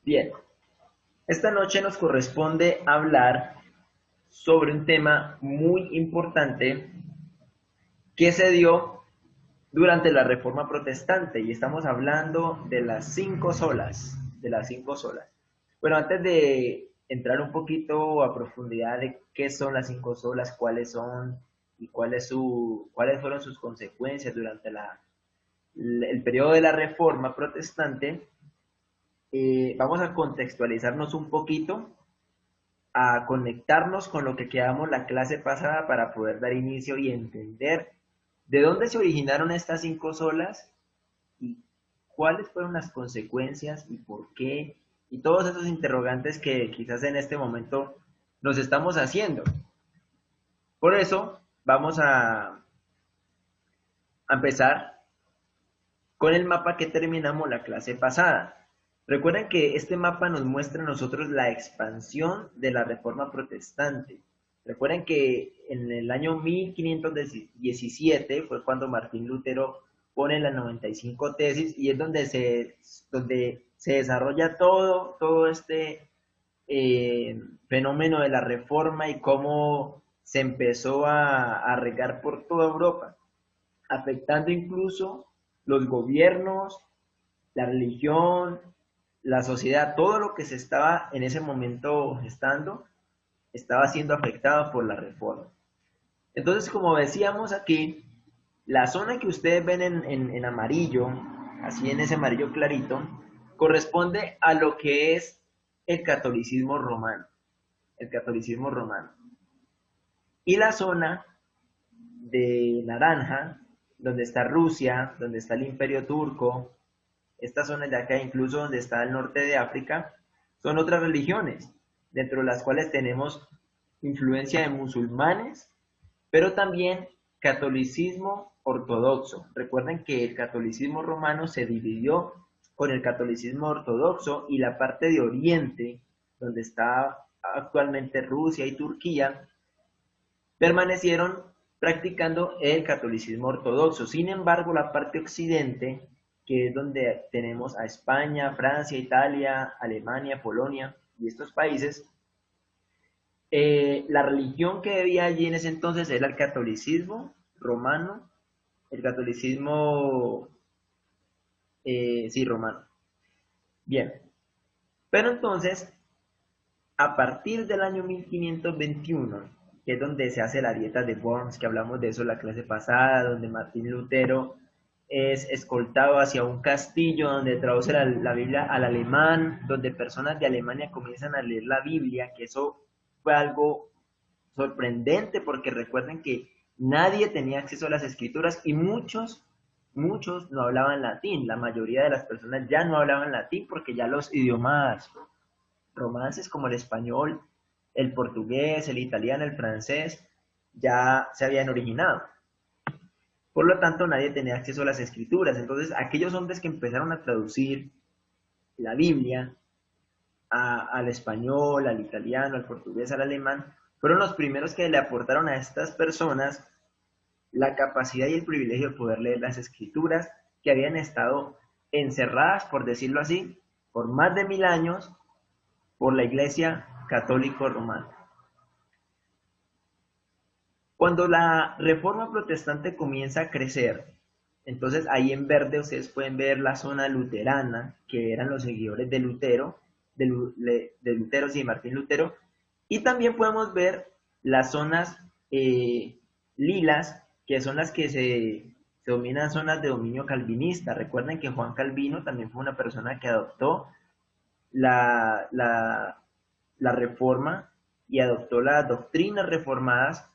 Bien, esta noche nos corresponde hablar sobre un tema muy importante que se dio durante la Reforma Protestante y estamos hablando de las cinco solas, de las cinco solas. Bueno, antes de entrar un poquito a profundidad de qué son las cinco solas, cuáles son y cuáles fueron sus consecuencias durante el periodo de la Reforma Protestante, vamos a contextualizarnos un poquito, a conectarnos con lo que quedamos la clase pasada para poder dar inicio y entender de dónde se originaron estas cinco solas y cuáles fueron las consecuencias y por qué, y todos esos interrogantes que quizás en este momento nos estamos haciendo. Por eso vamos a empezar con el mapa que terminamos la clase pasada. Recuerden que este mapa nos muestra a nosotros la expansión de la Reforma Protestante. Recuerden que en el año 1517 fue cuando Martín Lutero pone las 95 tesis y es donde se desarrolla todo este fenómeno de la Reforma y cómo se empezó a regar por toda Europa, afectando incluso los gobiernos, la religión, la sociedad, todo lo que se estaba en ese momento gestando, estaba siendo afectado por la reforma. Entonces, como decíamos aquí, la zona que ustedes ven en amarillo, así en ese amarillo clarito, corresponde a lo que es el catolicismo romano. El catolicismo romano. Y la zona de naranja, donde está Rusia, donde está el Imperio Turco, estas zonas de acá, incluso donde está el norte de África, son otras religiones, dentro de las cuales tenemos influencia de musulmanes, pero también catolicismo ortodoxo. Recuerden que el catolicismo romano se dividió con el catolicismo ortodoxo y la parte de Oriente, donde está actualmente Rusia y Turquía, permanecieron practicando el catolicismo ortodoxo. Sin embargo, la parte occidente, que es donde tenemos a España, Francia, Italia, Alemania, Polonia y estos países, la religión que había allí en ese entonces era el catolicismo romano, el catolicismo, sí, romano. Bien, pero entonces, a partir del año 1521, que es donde se hace la dieta de Worms, que hablamos de eso la clase pasada, donde Martín Lutero es escoltado hacia un castillo donde traduce la Biblia al alemán, donde personas de Alemania comienzan a leer la Biblia, que eso fue algo sorprendente porque recuerden que nadie tenía acceso a las escrituras y muchos no hablaban latín. La mayoría de las personas ya no hablaban latín porque ya los idiomas romances como el español, el portugués, el italiano, el francés, ya se habían originado. Por lo tanto, nadie tenía acceso a las escrituras. Entonces, aquellos hombres que empezaron a traducir la Biblia al español, al italiano, al portugués, al alemán, fueron los primeros que le aportaron a estas personas la capacidad y el privilegio de poder leer las escrituras que habían estado encerradas, por decirlo así, por más de 1000 años por la Iglesia Católico Romana. Cuando la Reforma Protestante comienza a crecer, entonces ahí en verde ustedes pueden ver la zona luterana, que eran los seguidores de Lutero, de Lutero, sí, Martín Lutero, y también podemos ver las zonas lilas, que son las que se dominan zonas de dominio calvinista. Recuerden que Juan Calvino también fue una persona que adoptó la, la, la reforma y adoptó las doctrinas reformadas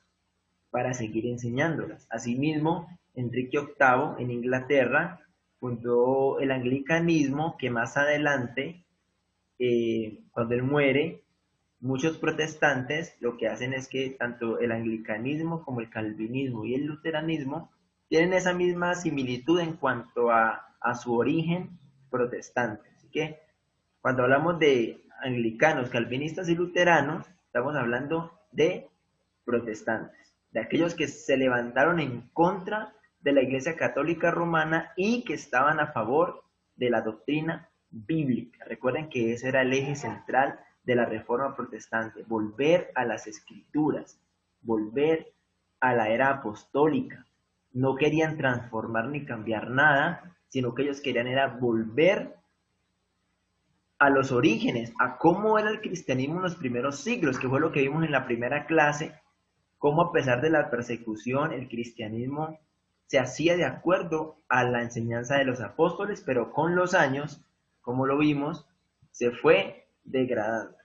para seguir enseñándolas. Asimismo, Enrique VIII en Inglaterra fundó el anglicanismo que más adelante, cuando él muere, muchos protestantes lo que hacen es que tanto el anglicanismo como el calvinismo y el luteranismo tienen esa misma similitud en cuanto a su origen protestante. Así que cuando hablamos de anglicanos, calvinistas y luteranos, estamos hablando de protestantes, de aquellos que se levantaron en contra de la Iglesia Católica Romana y que estaban a favor de la doctrina bíblica. Recuerden que ese era el eje central de la Reforma Protestante, volver a las Escrituras, volver a la era apostólica. No querían transformar ni cambiar nada, sino que ellos querían era volver a los orígenes, a cómo era el cristianismo en los primeros siglos, que fue lo que vimos en la primera clase, cómo a pesar de la persecución, el cristianismo se hacía de acuerdo a la enseñanza de los apóstoles, pero con los años, como lo vimos, se fue degradando,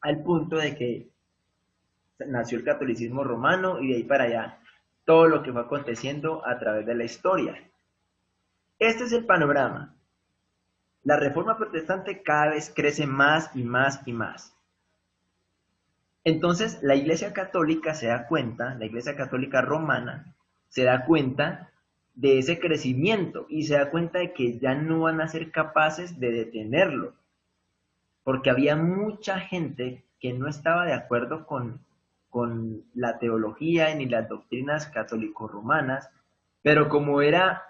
al punto de que nació el catolicismo romano y de ahí para allá todo lo que fue aconteciendo a través de la historia. Este es el panorama. La Reforma Protestante cada vez crece más y más y más. Entonces la Iglesia Católica se da cuenta, la Iglesia Católica Romana se da cuenta de ese crecimiento y se da cuenta de que ya no van a ser capaces de detenerlo, porque había mucha gente que no estaba de acuerdo con la teología ni las doctrinas católico-romanas, pero como era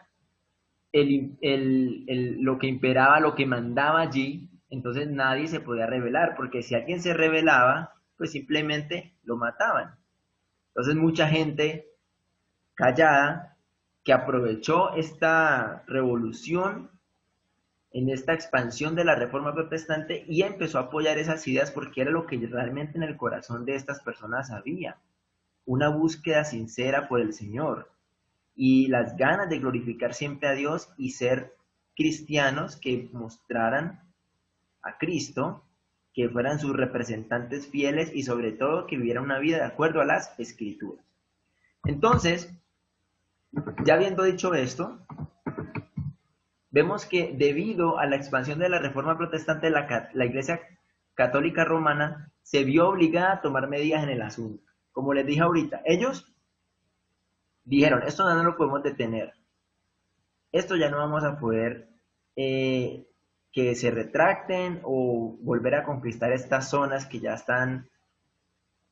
lo que imperaba, lo que mandaba allí, entonces nadie se podía rebelar, porque si alguien se rebelaba, pues simplemente lo mataban. Entonces mucha gente callada que aprovechó esta revolución en esta expansión de la Reforma Protestante y empezó a apoyar esas ideas porque era lo que realmente en el corazón de estas personas había, una búsqueda sincera por el Señor y las ganas de glorificar siempre a Dios y ser cristianos que mostraran a Cristo, que fueran sus representantes fieles y sobre todo que vivieran una vida de acuerdo a las Escrituras. Entonces, ya habiendo dicho esto, vemos que debido a la expansión de la Reforma Protestante, la Iglesia Católica Romana se vio obligada a tomar medidas en el asunto. Como les dije ahorita, ellos dijeron, esto no lo podemos detener, esto ya no vamos a poder que se retracten o volver a conquistar estas zonas que ya están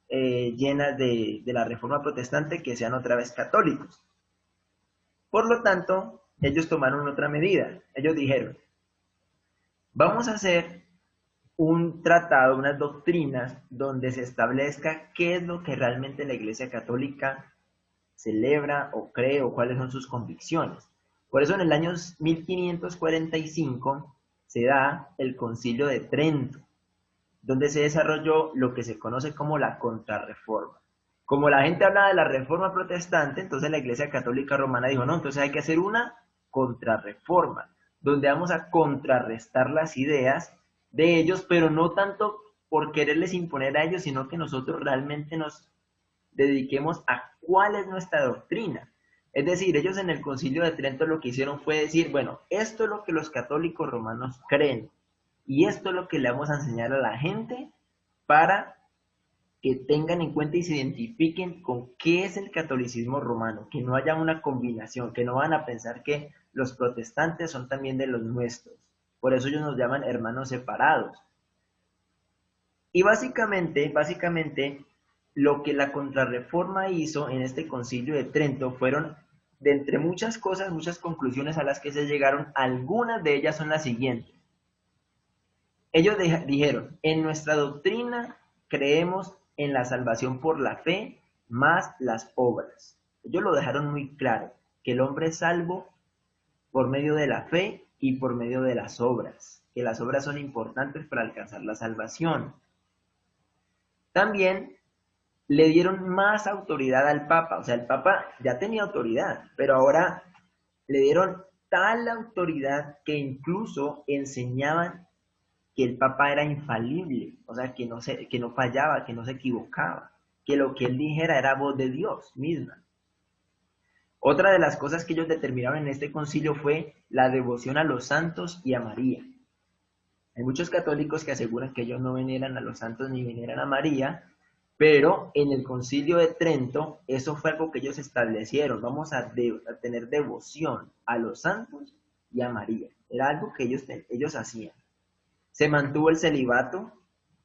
llenas de la Reforma Protestante, que sean otra vez católicos. Por lo tanto, ellos tomaron otra medida. Ellos dijeron, vamos a hacer un tratado, unas doctrinas donde se establezca qué es lo que realmente la Iglesia Católica celebra o cree o cuáles son sus convicciones. Por eso en el año 1545 se da el Concilio de Trento, donde se desarrolló lo que se conoce como la Contrarreforma. Como la gente hablaba de la Reforma Protestante, entonces la Iglesia Católica Romana dijo, no, entonces hay que hacer una Contrarreforma, donde vamos a contrarrestar las ideas de ellos, pero no tanto por quererles imponer a ellos, sino que nosotros realmente nos dediquemos a cuál es nuestra doctrina. Es decir, ellos en el Concilio de Trento lo que hicieron fue decir, bueno, esto es lo que los católicos romanos creen, y esto es lo que le vamos a enseñar a la gente para que tengan en cuenta y se identifiquen con qué es el catolicismo romano, que no haya una combinación, que no van a pensar que los protestantes son también de los nuestros. Por eso ellos nos llaman hermanos separados. Y básicamente, lo que la Contrarreforma hizo en este Concilio de Trento fueron, de entre muchas cosas, muchas conclusiones a las que se llegaron, algunas de ellas son las siguientes. Ellos dijeron, en nuestra doctrina creemos en la salvación por la fe más las obras. Ellos lo dejaron muy claro, que el hombre es salvo por medio de la fe y por medio de las obras, que las obras son importantes para alcanzar la salvación. También le dieron más autoridad al Papa, o sea, el Papa ya tenía autoridad, pero ahora le dieron tal autoridad que incluso enseñaban que el Papa era infalible, o sea, que no fallaba, que no se equivocaba, que lo que él dijera era voz de Dios misma. Otra de las cosas que ellos determinaron en este concilio fue la devoción a los santos y a María. Hay muchos católicos que aseguran que ellos no veneran a los santos ni veneran a María, pero en el Concilio de Trento eso fue algo que ellos establecieron. Vamos a tener devoción a los santos y a María. Era algo que ellos hacían. Se mantuvo el celibato,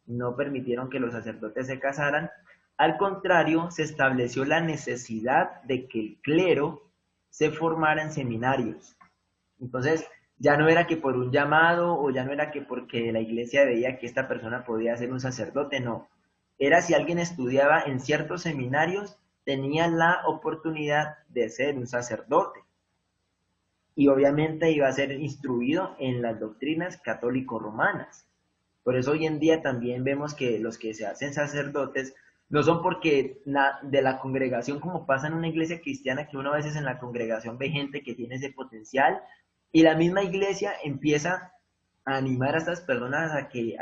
no permitieron que los sacerdotes se casaran. Al contrario, se estableció la necesidad de que el clero se formara en seminarios. Entonces, Ya no era que por un llamado o ya no era que porque la iglesia veía que esta persona podía ser un sacerdote, no. Era si alguien estudiaba en ciertos seminarios, tenía la oportunidad de ser un sacerdote. Y obviamente iba a ser instruido en las doctrinas católico-romanas. Por eso hoy en día también vemos que los que se hacen sacerdotes no son porque de la congregación, como pasa en una iglesia cristiana, que uno a veces en la congregación ve gente que tiene ese potencial y la misma iglesia empieza a animar a estas personas a que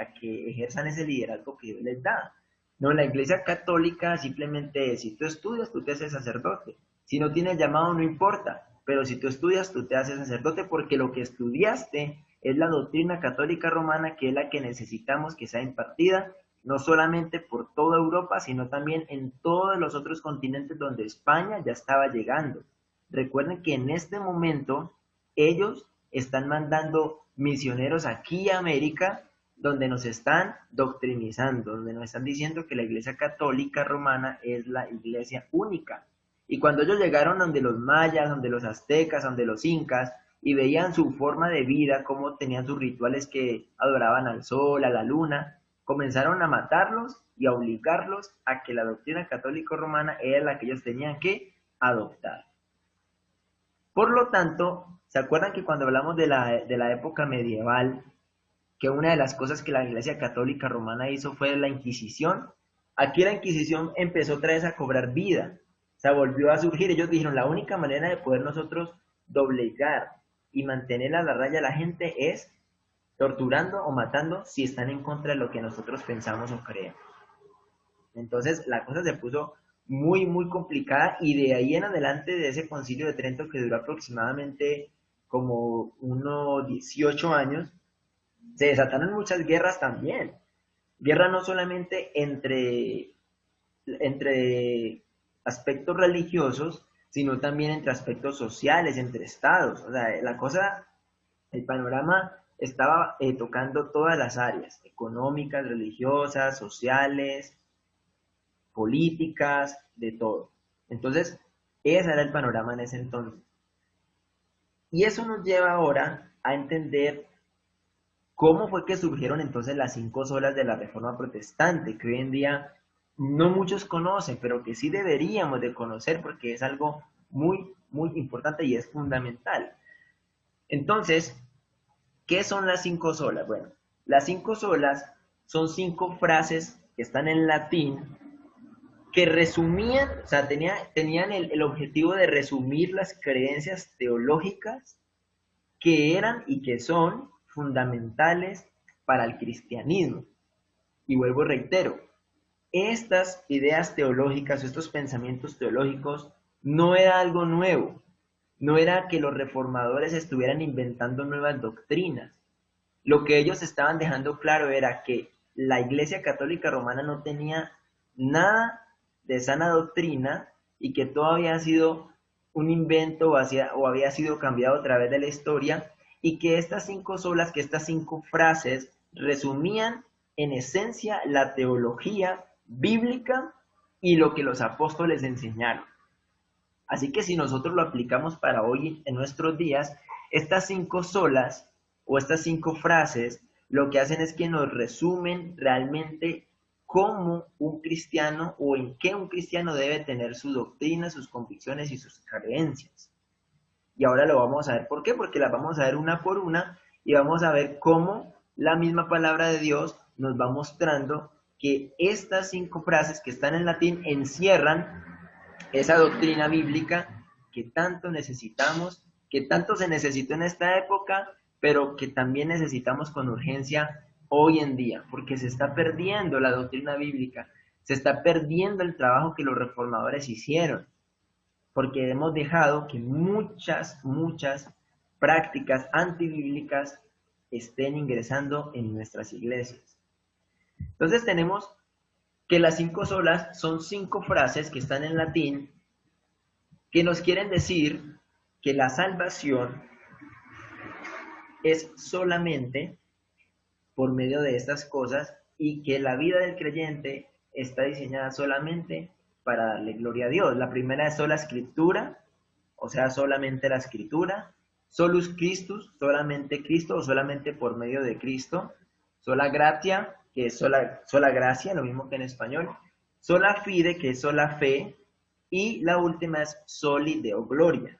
ejerzan ese liderazgo que Dios les da. No, la iglesia católica simplemente es, si tú estudias, tú te haces sacerdote. Si no tienes llamado, no importa, pero si tú estudias, tú te haces sacerdote porque lo que estudiaste es la doctrina católica romana, que es la que necesitamos que sea impartida, no solamente por toda Europa, sino también en todos los otros continentes donde España ya estaba llegando. Recuerden que en este momento ellos están mandando misioneros aquí a América, donde nos están doctrinizando, donde nos están diciendo que la iglesia católica romana es la iglesia única. Y cuando ellos llegaron donde los mayas, donde los aztecas, donde los incas, y veían su forma de vida, cómo tenían sus rituales que adoraban al sol, a la luna, comenzaron a matarlos y a obligarlos a que la doctrina católica romana era la que ellos tenían que adoptar. Por lo tanto, ¿se acuerdan que cuando hablamos de la época medieval, que una de las cosas que la Iglesia Católica Romana hizo fue la Inquisición? Aquí la Inquisición empezó otra vez a cobrar vida, o sea, volvió a surgir. Ellos dijeron, la única manera de poder nosotros doblegar y mantener a la raya a la gente es torturando o matando si están en contra de lo que nosotros pensamos o creemos. Entonces la cosa se puso muy, muy complicada y de ahí en adelante, de ese concilio de Trento que duró aproximadamente como unos 18 años, se desataron muchas guerras también. Guerra no solamente entre aspectos religiosos, sino también entre aspectos sociales, entre estados. O sea, la cosa, el panorama estaba tocando todas las áreas, económicas, religiosas, sociales, políticas, de todo. Entonces, ese era el panorama en ese entonces. Y eso nos lleva ahora a entender cómo fue que surgieron entonces las 5 solas de la Reforma Protestante, que hoy en día no muchos conocen, pero que sí deberíamos de conocer porque es algo muy, muy importante y es fundamental. Entonces, ¿qué son las 5 solas? Bueno, las 5 solas son 5 frases que están en latín que resumían, o sea, tenían el objetivo de resumir las creencias teológicas que eran y que son fundamentales para el cristianismo. Y vuelvo, reitero, estas ideas teológicas, estos pensamientos teológicos, no era algo nuevo, no era que los reformadores estuvieran inventando nuevas doctrinas. Lo que ellos estaban dejando claro era que la Iglesia Católica Romana no tenía nada de sana doctrina y que todo había sido un invento o había sido cambiado a través de la historia, y que estas 5 solas, que estas 5 frases resumían en esencia la teología bíblica y lo que los apóstoles enseñaron. Así que si nosotros lo aplicamos para hoy en nuestros días, estas 5 solas o estas 5 frases lo que hacen es que nos resumen realmente cómo un cristiano o en qué un cristiano debe tener su doctrina, sus convicciones y sus creencias. Y ahora lo vamos a ver. ¿Por qué? Porque las vamos a ver una por una y vamos a ver cómo la misma palabra de Dios nos va mostrando que estas 5 frases que están en latín encierran esa doctrina bíblica que tanto necesitamos, que tanto se necesitó en esta época, pero que también necesitamos con urgencia hoy en día, porque se está perdiendo la doctrina bíblica, se está perdiendo el trabajo que los reformadores hicieron, porque hemos dejado que muchas prácticas antibíblicas estén ingresando en nuestras iglesias. Entonces tenemos que las 5 solas son 5 frases que están en latín que nos quieren decir que la salvación es solamente por medio de estas cosas y que la vida del creyente está diseñada solamente para darle gloria a Dios. La primera es sola escritura, o sea, solamente la escritura. Solus Christus, solamente Cristo o solamente por medio de Cristo. Sola gratia, que es sola gracia, lo mismo que en español. Sola fide, que es sola fe. Y la última es soli deo gloria.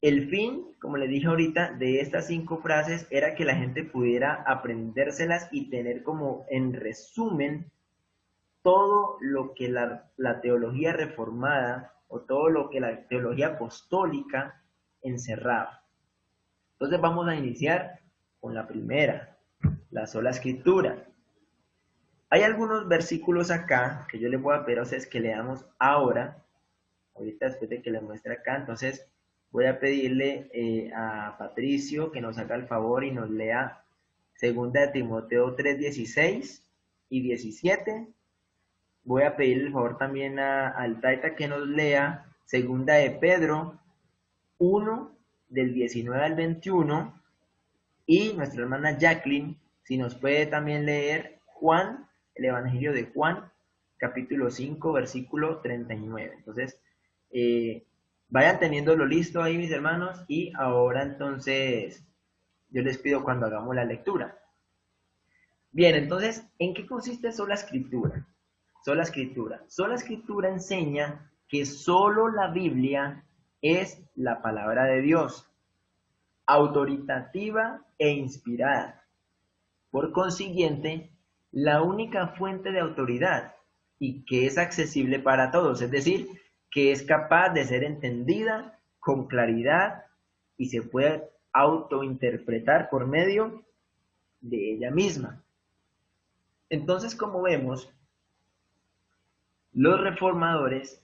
El fin, como le dije ahorita, de estas 5 frases era que la gente pudiera aprendérselas y tener como en resumen todo lo que la teología reformada o todo lo que la teología apostólica encerraba. Entonces vamos a iniciar con la primera, la sola escritura. Hay algunos versículos acá que yo les voy a pedir a ustedes que leamos ahorita después de que les muestre acá. Entonces voy a pedirle a Patricio que nos haga el favor y nos lea 2 de Timoteo 3:16 y 17. Voy a pedirle el favor también al Taita que nos lea 2 de Pedro 1 del 19 al 21 y nuestra hermana Jacqueline si nos puede también leer Juan, el Evangelio de Juan, capítulo 5, versículo 39. Entonces, vayan teniéndolo listo ahí, mis hermanos, y ahora entonces yo les pido cuando hagamos la lectura. Bien, entonces, ¿en qué consiste sola escritura? Sola escritura. Sola escritura enseña que solo la Biblia es la palabra de Dios, autoritativa e inspirada. Por consiguiente, la única fuente de autoridad y que es accesible para todos, es decir, que es capaz de ser entendida con claridad y se puede autointerpretar por medio de ella misma. Entonces, como vemos, los reformadores,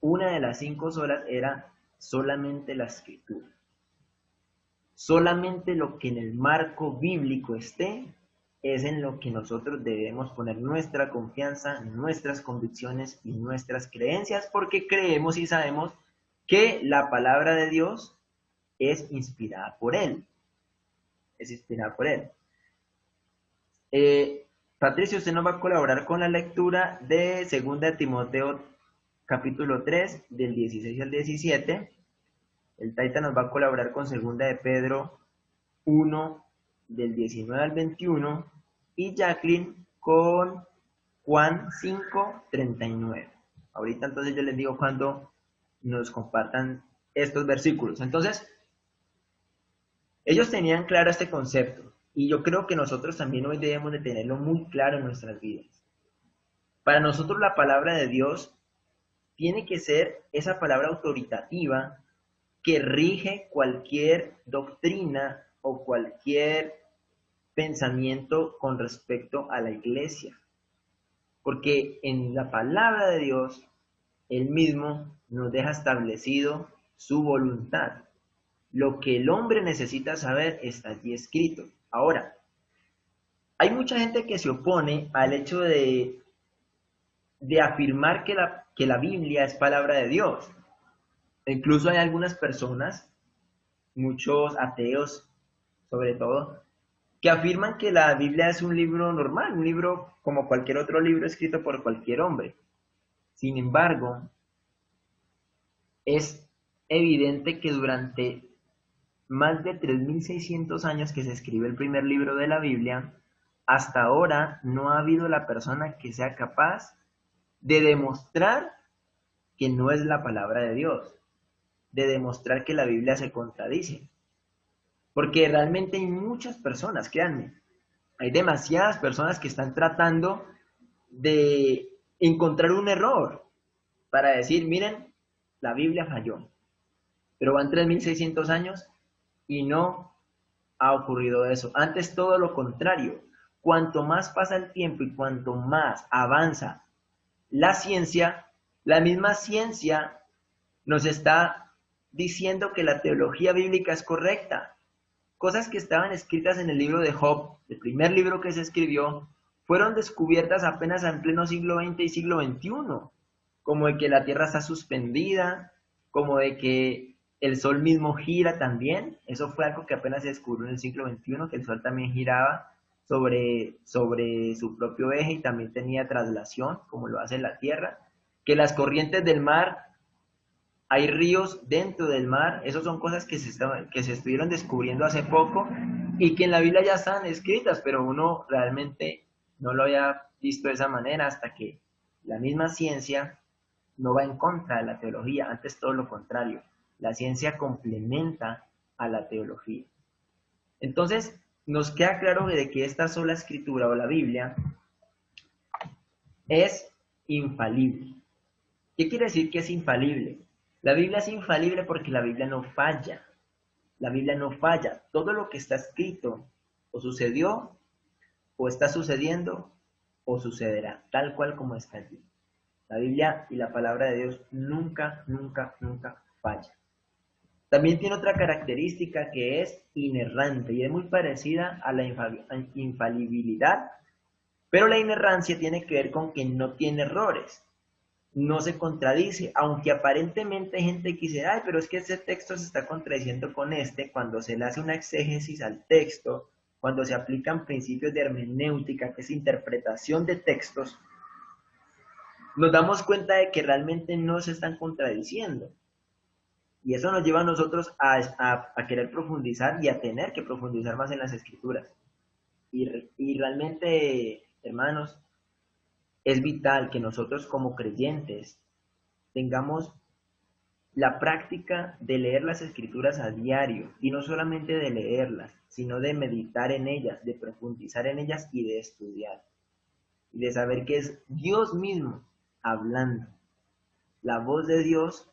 una de las 5 solas era solamente la escritura. Solamente lo que en el marco bíblico esté es en lo que nosotros debemos poner nuestra confianza, nuestras convicciones y nuestras creencias, porque creemos y sabemos que la palabra de Dios es inspirada por Él. Es inspirada por Él. Patricio, usted nos va a colaborar con la lectura de 2 de Timoteo capítulo 3, del 16 al 17. El Taita nos va a colaborar con 2 de Pedro 1, del 19 al 21, y Jacqueline con Juan 5, 39. Ahorita entonces yo les digo cuando nos compartan estos versículos. Entonces, ellos tenían claro este concepto, y yo creo que nosotros también hoy debemos de tenerlo muy claro en nuestras vidas. Para nosotros la palabra de Dios tiene que ser esa palabra autoritativa que rige cualquier doctrina o cualquier pensamiento con respecto a la iglesia. Porque en la palabra de Dios, Él mismo nos deja establecido su voluntad. Lo que el hombre necesita saber está allí escrito. Ahora, hay mucha gente que se opone al hecho de afirmar que la Biblia es palabra de Dios. Incluso hay algunas personas, muchos ateos sobre todo, que afirman que la Biblia es un libro normal, un libro como cualquier otro libro escrito por cualquier hombre. Sin embargo, es evidente que durante más de 3.600 años que se escribe el primer libro de la Biblia, hasta ahora no ha habido la persona que sea capaz de demostrar que no es la palabra de Dios, de demostrar que la Biblia se contradice. Porque realmente hay muchas personas, créanme, hay demasiadas personas que están tratando de encontrar un error para decir, miren, la Biblia falló. Pero van 3.600 años y no ha ocurrido eso. Antes todo lo contrario. Cuanto más pasa el tiempo y cuanto más avanza la ciencia, la misma ciencia nos está diciendo que la teología bíblica es correcta. Cosas que estaban escritas en el libro de Job, el primer libro que se escribió, fueron descubiertas apenas en pleno siglo XX y siglo XXI, como de que la Tierra está suspendida, como de que el Sol mismo gira también. Eso fue algo que apenas se descubrió en el siglo XXI, que el Sol también giraba sobre su propio eje y también tenía traslación, como lo hace la Tierra, que las corrientes del mar hay ríos dentro del mar, esas son cosas que se estuvieron descubriendo hace poco y que en la Biblia ya están escritas, pero uno realmente no lo había visto de esa manera hasta que la misma ciencia no va en contra de la teología, antes todo lo contrario, la ciencia complementa a la teología. Entonces, nos queda claro de que esta sola escritura o la Biblia es infalible. ¿Qué quiere decir que es infalible? La Biblia es infalible porque la Biblia no falla. La Biblia no falla. Todo lo que está escrito o sucedió, o está sucediendo, o sucederá, tal cual como está allí. La Biblia y la palabra de Dios nunca, nunca, nunca falla. También tiene otra característica que es inerrante y es muy parecida a la infalibilidad, pero la inerrancia tiene que ver con que no tiene errores, no se contradice, aunque aparentemente hay gente que dice, ay, pero es que ese texto se está contradiciendo con este, cuando se le hace una exégesis al texto, cuando se aplican principios de hermenéutica, que es interpretación de textos, nos damos cuenta de que realmente no se están contradiciendo. Y eso nos lleva a nosotros a querer profundizar y a tener que profundizar más en las escrituras. Y realmente, hermanos, es vital que nosotros como creyentes tengamos la práctica de leer las escrituras a diario, y no solamente de leerlas, sino de meditar en ellas, de profundizar en ellas y de estudiar. Y de saber que es Dios mismo hablando. La voz de Dios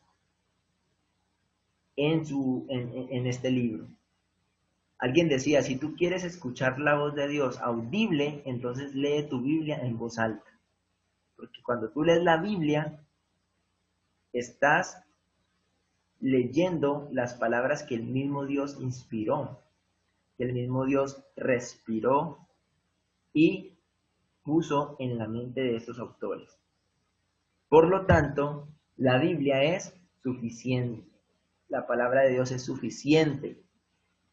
en este libro. Alguien decía, si tú quieres escuchar la voz de Dios audible, entonces lee tu Biblia en voz alta. Porque cuando tú lees la Biblia, estás leyendo las palabras que el mismo Dios inspiró, que el mismo Dios respiró y puso en la mente de estos autores. Por lo tanto, la Biblia es suficiente. La palabra de Dios es suficiente.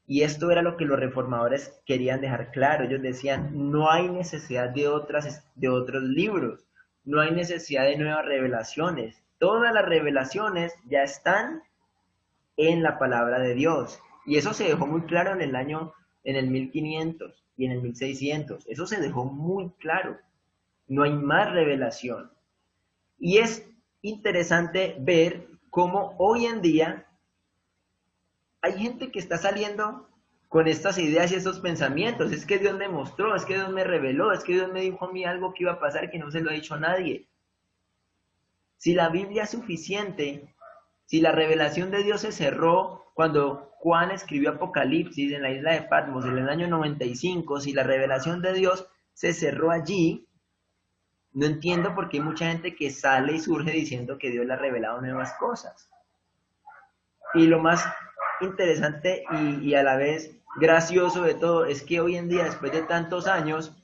Y esto era lo que los reformadores querían dejar claro. Ellos decían, no hay necesidad de otros libros, no hay necesidad de nuevas revelaciones. Todas las revelaciones ya están en la palabra de Dios. Y eso se dejó muy claro en el 1500 y en el 1600. Eso se dejó muy claro. No hay más revelación. Y es interesante ver cómo hoy en día hay gente que está saliendo con estas ideas y estos pensamientos. Es que Dios me mostró, es que Dios me reveló, es que Dios me dijo a mí algo que iba a pasar que no se lo ha dicho a nadie. Si la Biblia es suficiente, si la revelación de Dios se cerró cuando Juan escribió Apocalipsis en la isla de Patmos en el año 95, si la revelación de Dios se cerró allí, no entiendo por qué hay mucha gente que sale y surge diciendo que Dios le ha revelado nuevas cosas. Y lo más interesante y a la vez gracioso de todo es que hoy en día, después de tantos años,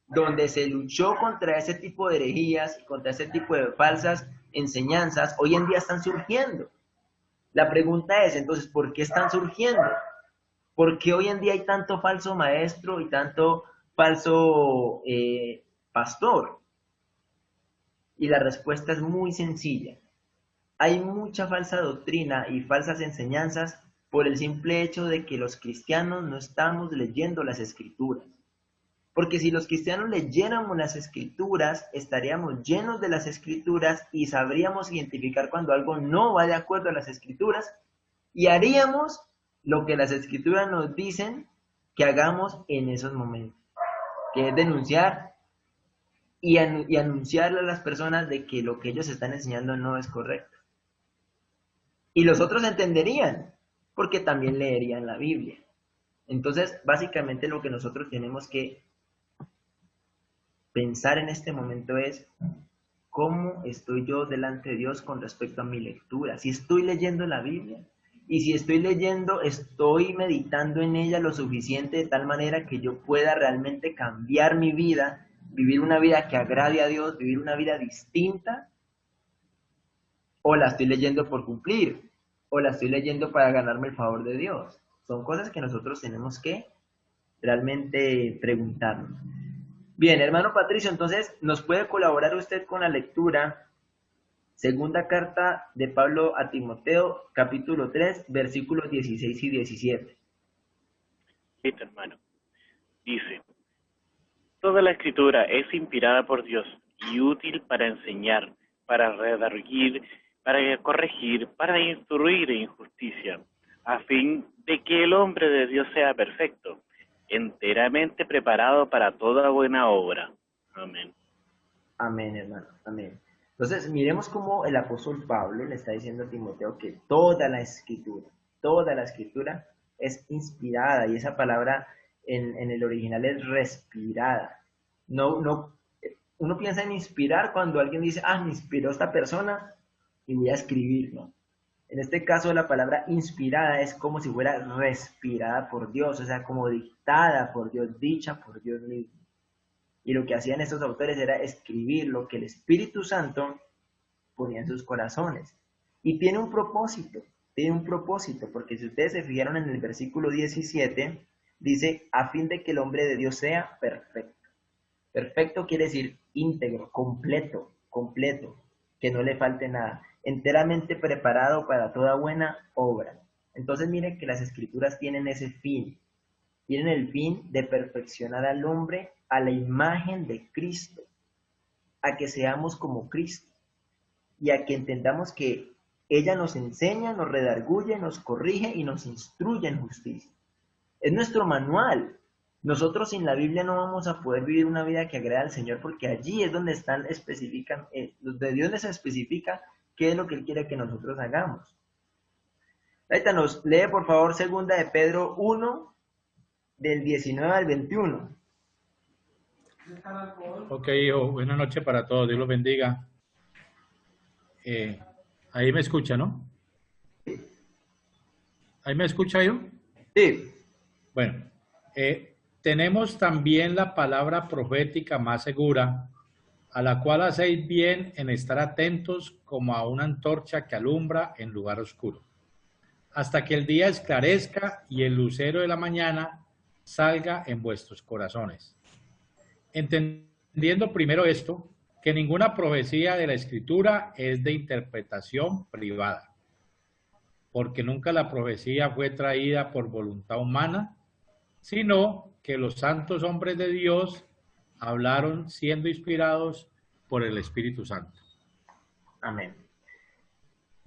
donde se luchó contra ese tipo de herejías, contra ese tipo de falsas enseñanzas, hoy en día están surgiendo. La pregunta es, entonces, ¿por qué están surgiendo? ¿Por qué hoy en día hay tanto falso maestro y tanto falso pastor? Y la respuesta es muy sencilla. Hay mucha falsa doctrina y falsas enseñanzas por el simple hecho de que los cristianos no estamos leyendo las escrituras. Porque si los cristianos leyéramos las escrituras, estaríamos llenos de las escrituras y sabríamos identificar cuando algo no va de acuerdo a las escrituras y haríamos lo que las escrituras nos dicen que hagamos en esos momentos, que es denunciar y anunciarle a las personas de que lo que ellos están enseñando no es correcto. Y los otros entenderían, porque también leerían la Biblia. Entonces, básicamente lo que nosotros tenemos que pensar en este momento es cómo estoy yo delante de Dios con respecto a mi lectura. Si estoy leyendo la Biblia y si estoy leyendo, estoy meditando en ella lo suficiente de tal manera que yo pueda realmente cambiar mi vida, vivir una vida que agrade a Dios, vivir una vida distinta, o la estoy leyendo por cumplir, o la estoy leyendo para ganarme el favor de Dios. Son cosas que nosotros tenemos que realmente preguntarnos. Bien, hermano Patricio, entonces, ¿nos puede colaborar usted con la lectura Segunda carta de Pablo a Timoteo, capítulo 3, versículos 16 y 17. Listo, hermano. Dice, toda la escritura es inspirada por Dios y útil para enseñar, para redarguir, para corregir, para instruir en justicia, a fin de que el hombre de Dios sea perfecto, enteramente preparado para toda buena obra. Amén. Amén, hermano, amén. Entonces, miremos cómo el apóstol Pablo le está diciendo a Timoteo que toda la escritura es inspirada, y esa palabra en el original es respirada. Uno piensa en inspirar cuando alguien dice, me inspiró esta persona y voy a escribir, ¿no? En este caso, la palabra inspirada es como si fuera respirada por Dios, o sea, como dictada por Dios, dicha por Dios mismo. Y lo que hacían estos autores era escribir lo que el Espíritu Santo ponía en sus corazones. Y tiene un propósito, porque si ustedes se fijaron en el versículo 17, dice, a fin de que el hombre de Dios sea perfecto. Perfecto quiere decir íntegro, completo, completo, que no le falte nada, enteramente preparado para toda buena obra. Entonces miren que las escrituras tienen ese fin, tienen el fin de perfeccionar al hombre a la imagen de Cristo, a que seamos como Cristo y a que entendamos que ella nos enseña, nos redarguye, nos corrige y nos instruye en justicia. Es nuestro manual. Nosotros sin la Biblia no vamos a poder vivir una vida que agrada al Señor, porque allí es donde de Dios les especifica qué es lo que Él quiere que nosotros hagamos. Ahorita nos lee por favor segunda de Pedro 1, del 19 al 21. Ok, hijo, buenas noches para todos, Dios los bendiga. Ahí me escucha, ¿no? ¿Ahí me escucha yo? Sí. Bueno, tenemos también la palabra profética más segura, a la cual hacéis bien en estar atentos como a una antorcha que alumbra en lugar oscuro, hasta que el día esclarezca y el lucero de la mañana salga en vuestros corazones. Entendiendo primero esto, que ninguna profecía de la Escritura es de interpretación privada, porque nunca la profecía fue traída por voluntad humana, sino que los santos hombres de Dios hablaron siendo inspirados por el Espíritu Santo. Amén.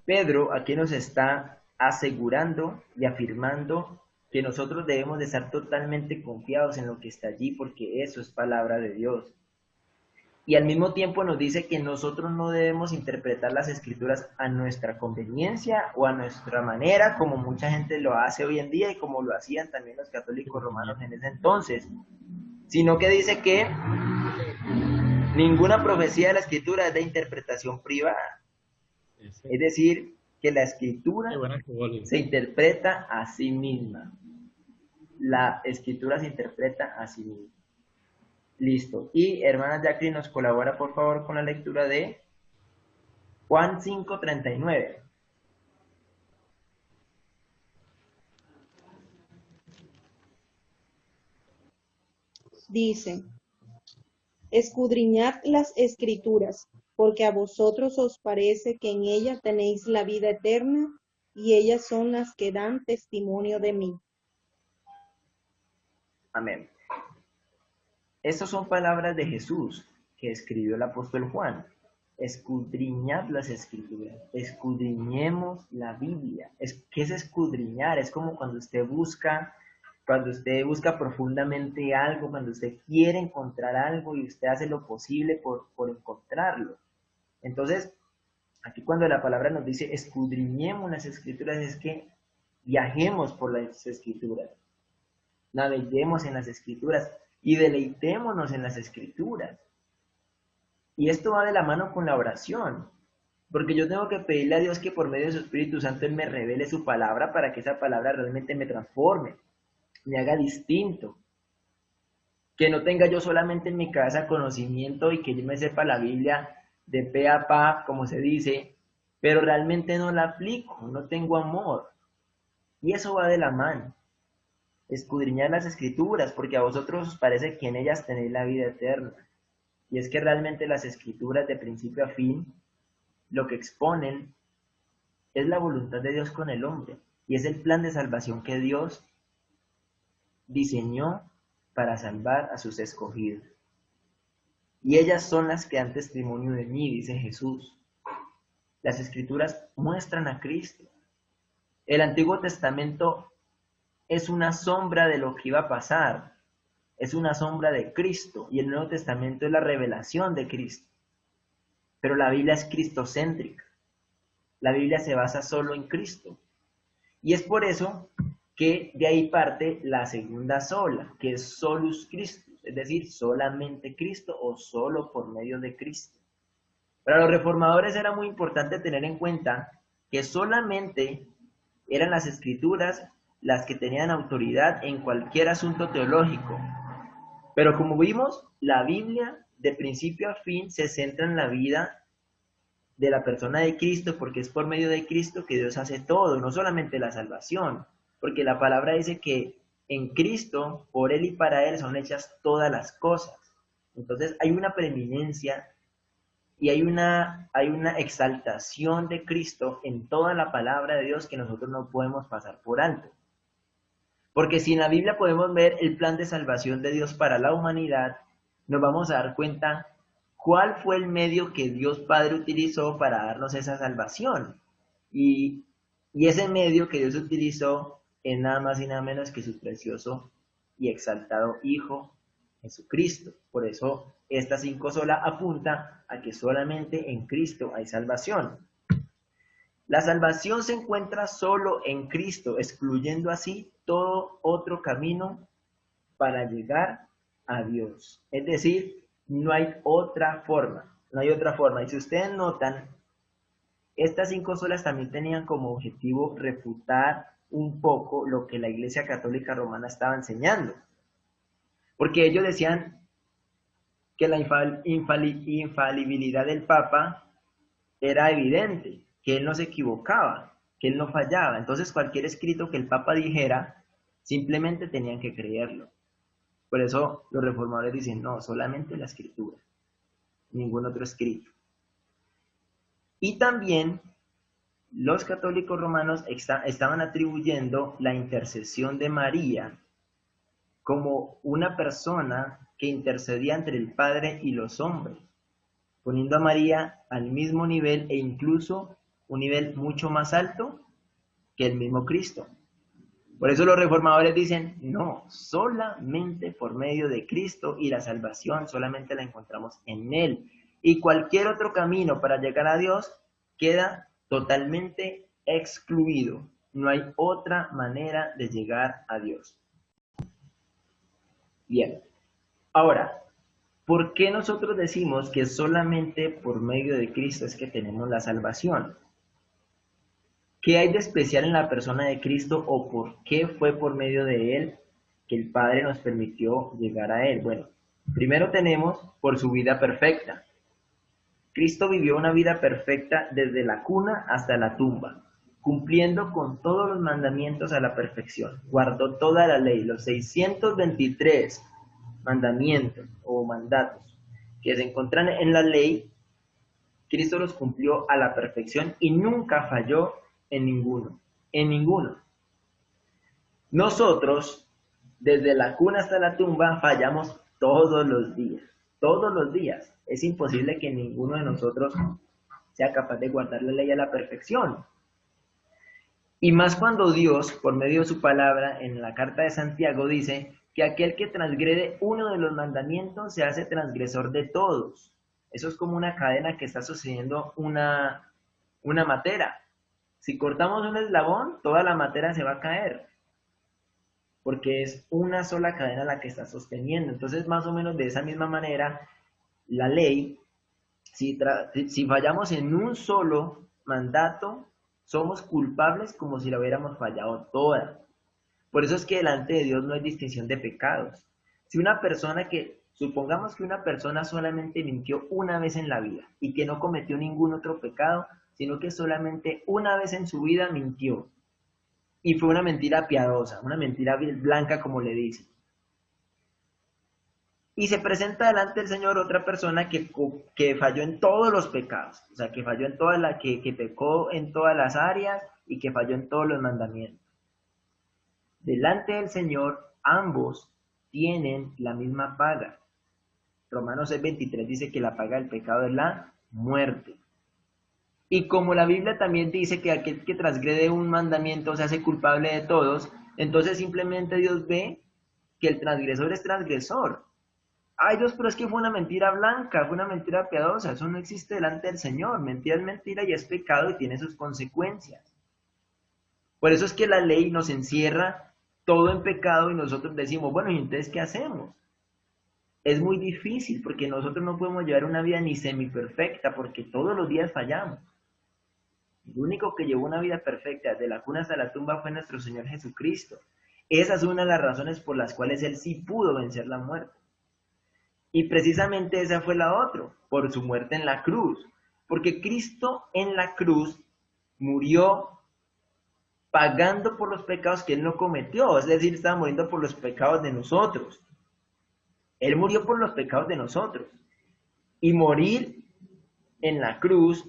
Pedro aquí nos está asegurando y afirmando que nosotros debemos de estar totalmente confiados en lo que está allí, porque eso es palabra de Dios. Y al mismo tiempo nos dice que nosotros no debemos interpretar las escrituras a nuestra conveniencia o a nuestra manera, como mucha gente lo hace hoy en día y como lo hacían también los católicos romanos en ese entonces, sino que dice que ninguna profecía de la escritura es de interpretación privada. Es decir, que la escritura se interpreta a sí misma. La escritura se interpreta a sí misma. Listo. Y hermana Jacqueline nos colabora por favor con la lectura de Juan 5:39. Dice, escudriñad las escrituras, porque a vosotros os parece que en ellas tenéis la vida eterna, y ellas son las que dan testimonio de mí. Amén. Estas son palabras de Jesús que escribió el apóstol Juan. Escudriñad las escrituras, escudriñemos la Biblia. ¿Qué es escudriñar? Es como cuando usted busca profundamente algo, cuando usted quiere encontrar algo y usted hace lo posible por encontrarlo. Entonces, aquí cuando la palabra nos dice escudriñemos las escrituras, es que viajemos por las escrituras, naveguemos en las escrituras y deleitémonos en las escrituras. Y esto va de la mano con la oración, porque yo tengo que pedirle a Dios que por medio de su Espíritu Santo Él me revele su palabra para que esa palabra realmente me transforme, me haga distinto. Que no tenga yo solamente en mi cabeza conocimiento y que yo me sepa la Biblia de pe a pa, como se dice, pero realmente no la aplico, no tengo amor. Y eso va de la mano. Escudriñar las escrituras, porque a vosotros os parece que en ellas tenéis la vida eterna. Y es que realmente las escrituras de principio a fin lo que exponen es la voluntad de Dios con el hombre y es el plan de salvación que Dios diseñó para salvar a sus escogidos. Y ellas son las que dan testimonio de mí, dice Jesús. Las Escrituras muestran a Cristo. El Antiguo Testamento es una sombra de lo que iba a pasar, es una sombra de Cristo, y el Nuevo Testamento es la revelación de Cristo. Pero la Biblia es cristocéntrica. La Biblia se basa solo en Cristo. Y es por eso que de ahí parte la segunda sola, que es solus Christus, es decir, solamente Cristo o solo por medio de Cristo. Para los reformadores era muy importante tener en cuenta que solamente eran las Escrituras las que tenían autoridad en cualquier asunto teológico. Pero como vimos, la Biblia de principio a fin se centra en la vida de la persona de Cristo, porque es por medio de Cristo que Dios hace todo, no solamente la salvación, porque la palabra dice que en Cristo, por Él y para Él son hechas todas las cosas. Entonces hay una preeminencia y hay una exaltación de Cristo en toda la palabra de Dios que nosotros no podemos pasar por alto. Porque si en la Biblia podemos ver el plan de salvación de Dios para la humanidad, nos vamos a dar cuenta cuál fue el medio que Dios Padre utilizó para darnos esa salvación. Y ese medio que Dios utilizó es nada más y nada menos que su precioso y exaltado Hijo Jesucristo. Por eso estas 5 solas apunta a que solamente en Cristo hay salvación. La salvación se encuentra solo en Cristo, excluyendo así todo otro camino para llegar a Dios. Es decir, no hay otra forma, no hay otra forma. Y si ustedes notan, estas 5 solas también tenían como objetivo refutar un poco lo que la Iglesia Católica Romana estaba enseñando. Porque ellos decían que la infalibilidad del Papa era evidente, que él no se equivocaba, que él no fallaba. Entonces cualquier escrito que el Papa dijera, simplemente tenían que creerlo. Por eso los reformadores dicen, no, solamente la Escritura, ningún otro escrito. Y también los católicos romanos estaban atribuyendo la intercesión de María como una persona que intercedía entre el Padre y los hombres, poniendo a María al mismo nivel e incluso un nivel mucho más alto que el mismo Cristo. Por eso los reformadores dicen, no, solamente por medio de Cristo y la salvación solamente la encontramos en Él. Y cualquier otro camino para llegar a Dios queda totalmente excluido. No hay otra manera de llegar a Dios. Bien, ahora, ¿por qué nosotros decimos que solamente por medio de Cristo es que tenemos la salvación? ¿Qué hay de especial en la persona de Cristo o por qué fue por medio de Él que el Padre nos permitió llegar a Él? Bueno, primero tenemos por su vida perfecta. Cristo vivió una vida perfecta desde la cuna hasta la tumba, cumpliendo con todos los mandamientos a la perfección. Guardó toda la ley, los 623 mandamientos o mandatos que se encuentran en la ley. Cristo los cumplió a la perfección y nunca falló en ninguno, en ninguno. Nosotros, desde la cuna hasta la tumba, fallamos todos los días, todos los días. Es imposible que ninguno de nosotros sea capaz de guardar la ley a la perfección. Y más cuando Dios, por medio de su palabra, en la carta de Santiago, dice que aquel que transgrede uno de los mandamientos se hace transgresor de todos. Eso es como una cadena que está sosteniendo una matera. Si cortamos un eslabón, toda la matera se va a caer, porque es una sola cadena la que está sosteniendo. Entonces, más o menos de esa misma manera, la ley, si fallamos en un solo mandato, somos culpables como si la hubiéramos fallado toda. Por eso es que delante de Dios no hay distinción de pecados. Supongamos que una persona solamente mintió una vez en la vida y que no cometió ningún otro pecado, sino que solamente una vez en su vida mintió. Y fue una mentira piadosa, una mentira blanca como le dicen. Y se presenta delante del Señor otra persona que falló en todos los pecados, o sea, que falló en que pecó en todas las áreas y que falló en todos los mandamientos. Delante del Señor, ambos tienen la misma paga. Romanos 6:23 dice que la paga del pecado es la muerte. Y como la Biblia también dice que aquel que transgrede un mandamiento se hace culpable de todos, entonces simplemente Dios ve que el transgresor es transgresor. Ay Dios, pero es que fue una mentira blanca, fue una mentira piadosa, eso no existe delante del Señor. Mentira es mentira y es pecado y tiene sus consecuencias. Por eso es que la ley nos encierra todo en pecado y nosotros decimos, bueno, ¿y entonces qué hacemos? Es muy difícil porque nosotros no podemos llevar una vida ni semiperfecta porque todos los días fallamos. El único que llevó una vida perfecta desde la cuna hasta la tumba fue nuestro Señor Jesucristo. Esa es una de las razones por las cuales Él sí pudo vencer la muerte. Y precisamente esa fue la otra, por su muerte en la cruz. Porque Cristo en la cruz murió pagando por los pecados que Él no cometió. Es decir, estaba muriendo por los pecados de nosotros. Él murió por los pecados de nosotros. Y morir en la cruz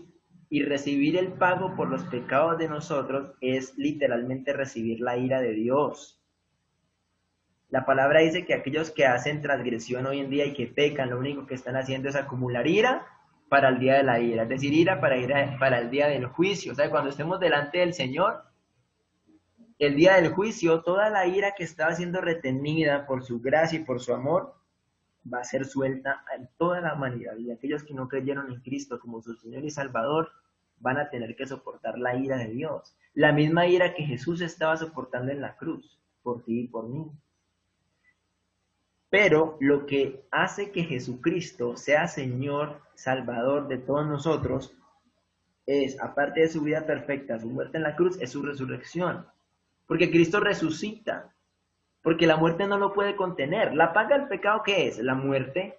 y recibir el pago por los pecados de nosotros es literalmente recibir la ira de Dios. La palabra dice que aquellos que hacen transgresión hoy en día y que pecan, lo único que están haciendo es acumular ira para el día de la ira, es decir, ira para el día del juicio. O sea, cuando estemos delante del Señor, el día del juicio, toda la ira que estaba siendo retenida por su gracia y por su amor, va a ser suelta en toda la humanidad. Y aquellos que no creyeron en Cristo como su Señor y Salvador, van a tener que soportar la ira de Dios. La misma ira que Jesús estaba soportando en la cruz, por ti y por mí. Pero lo que hace que Jesucristo sea Señor, Salvador de todos nosotros, es, aparte de su vida perfecta, su muerte en la cruz, es su resurrección. Porque Cristo resucita, porque la muerte no lo puede contener. La paga del pecado, ¿qué es? La muerte.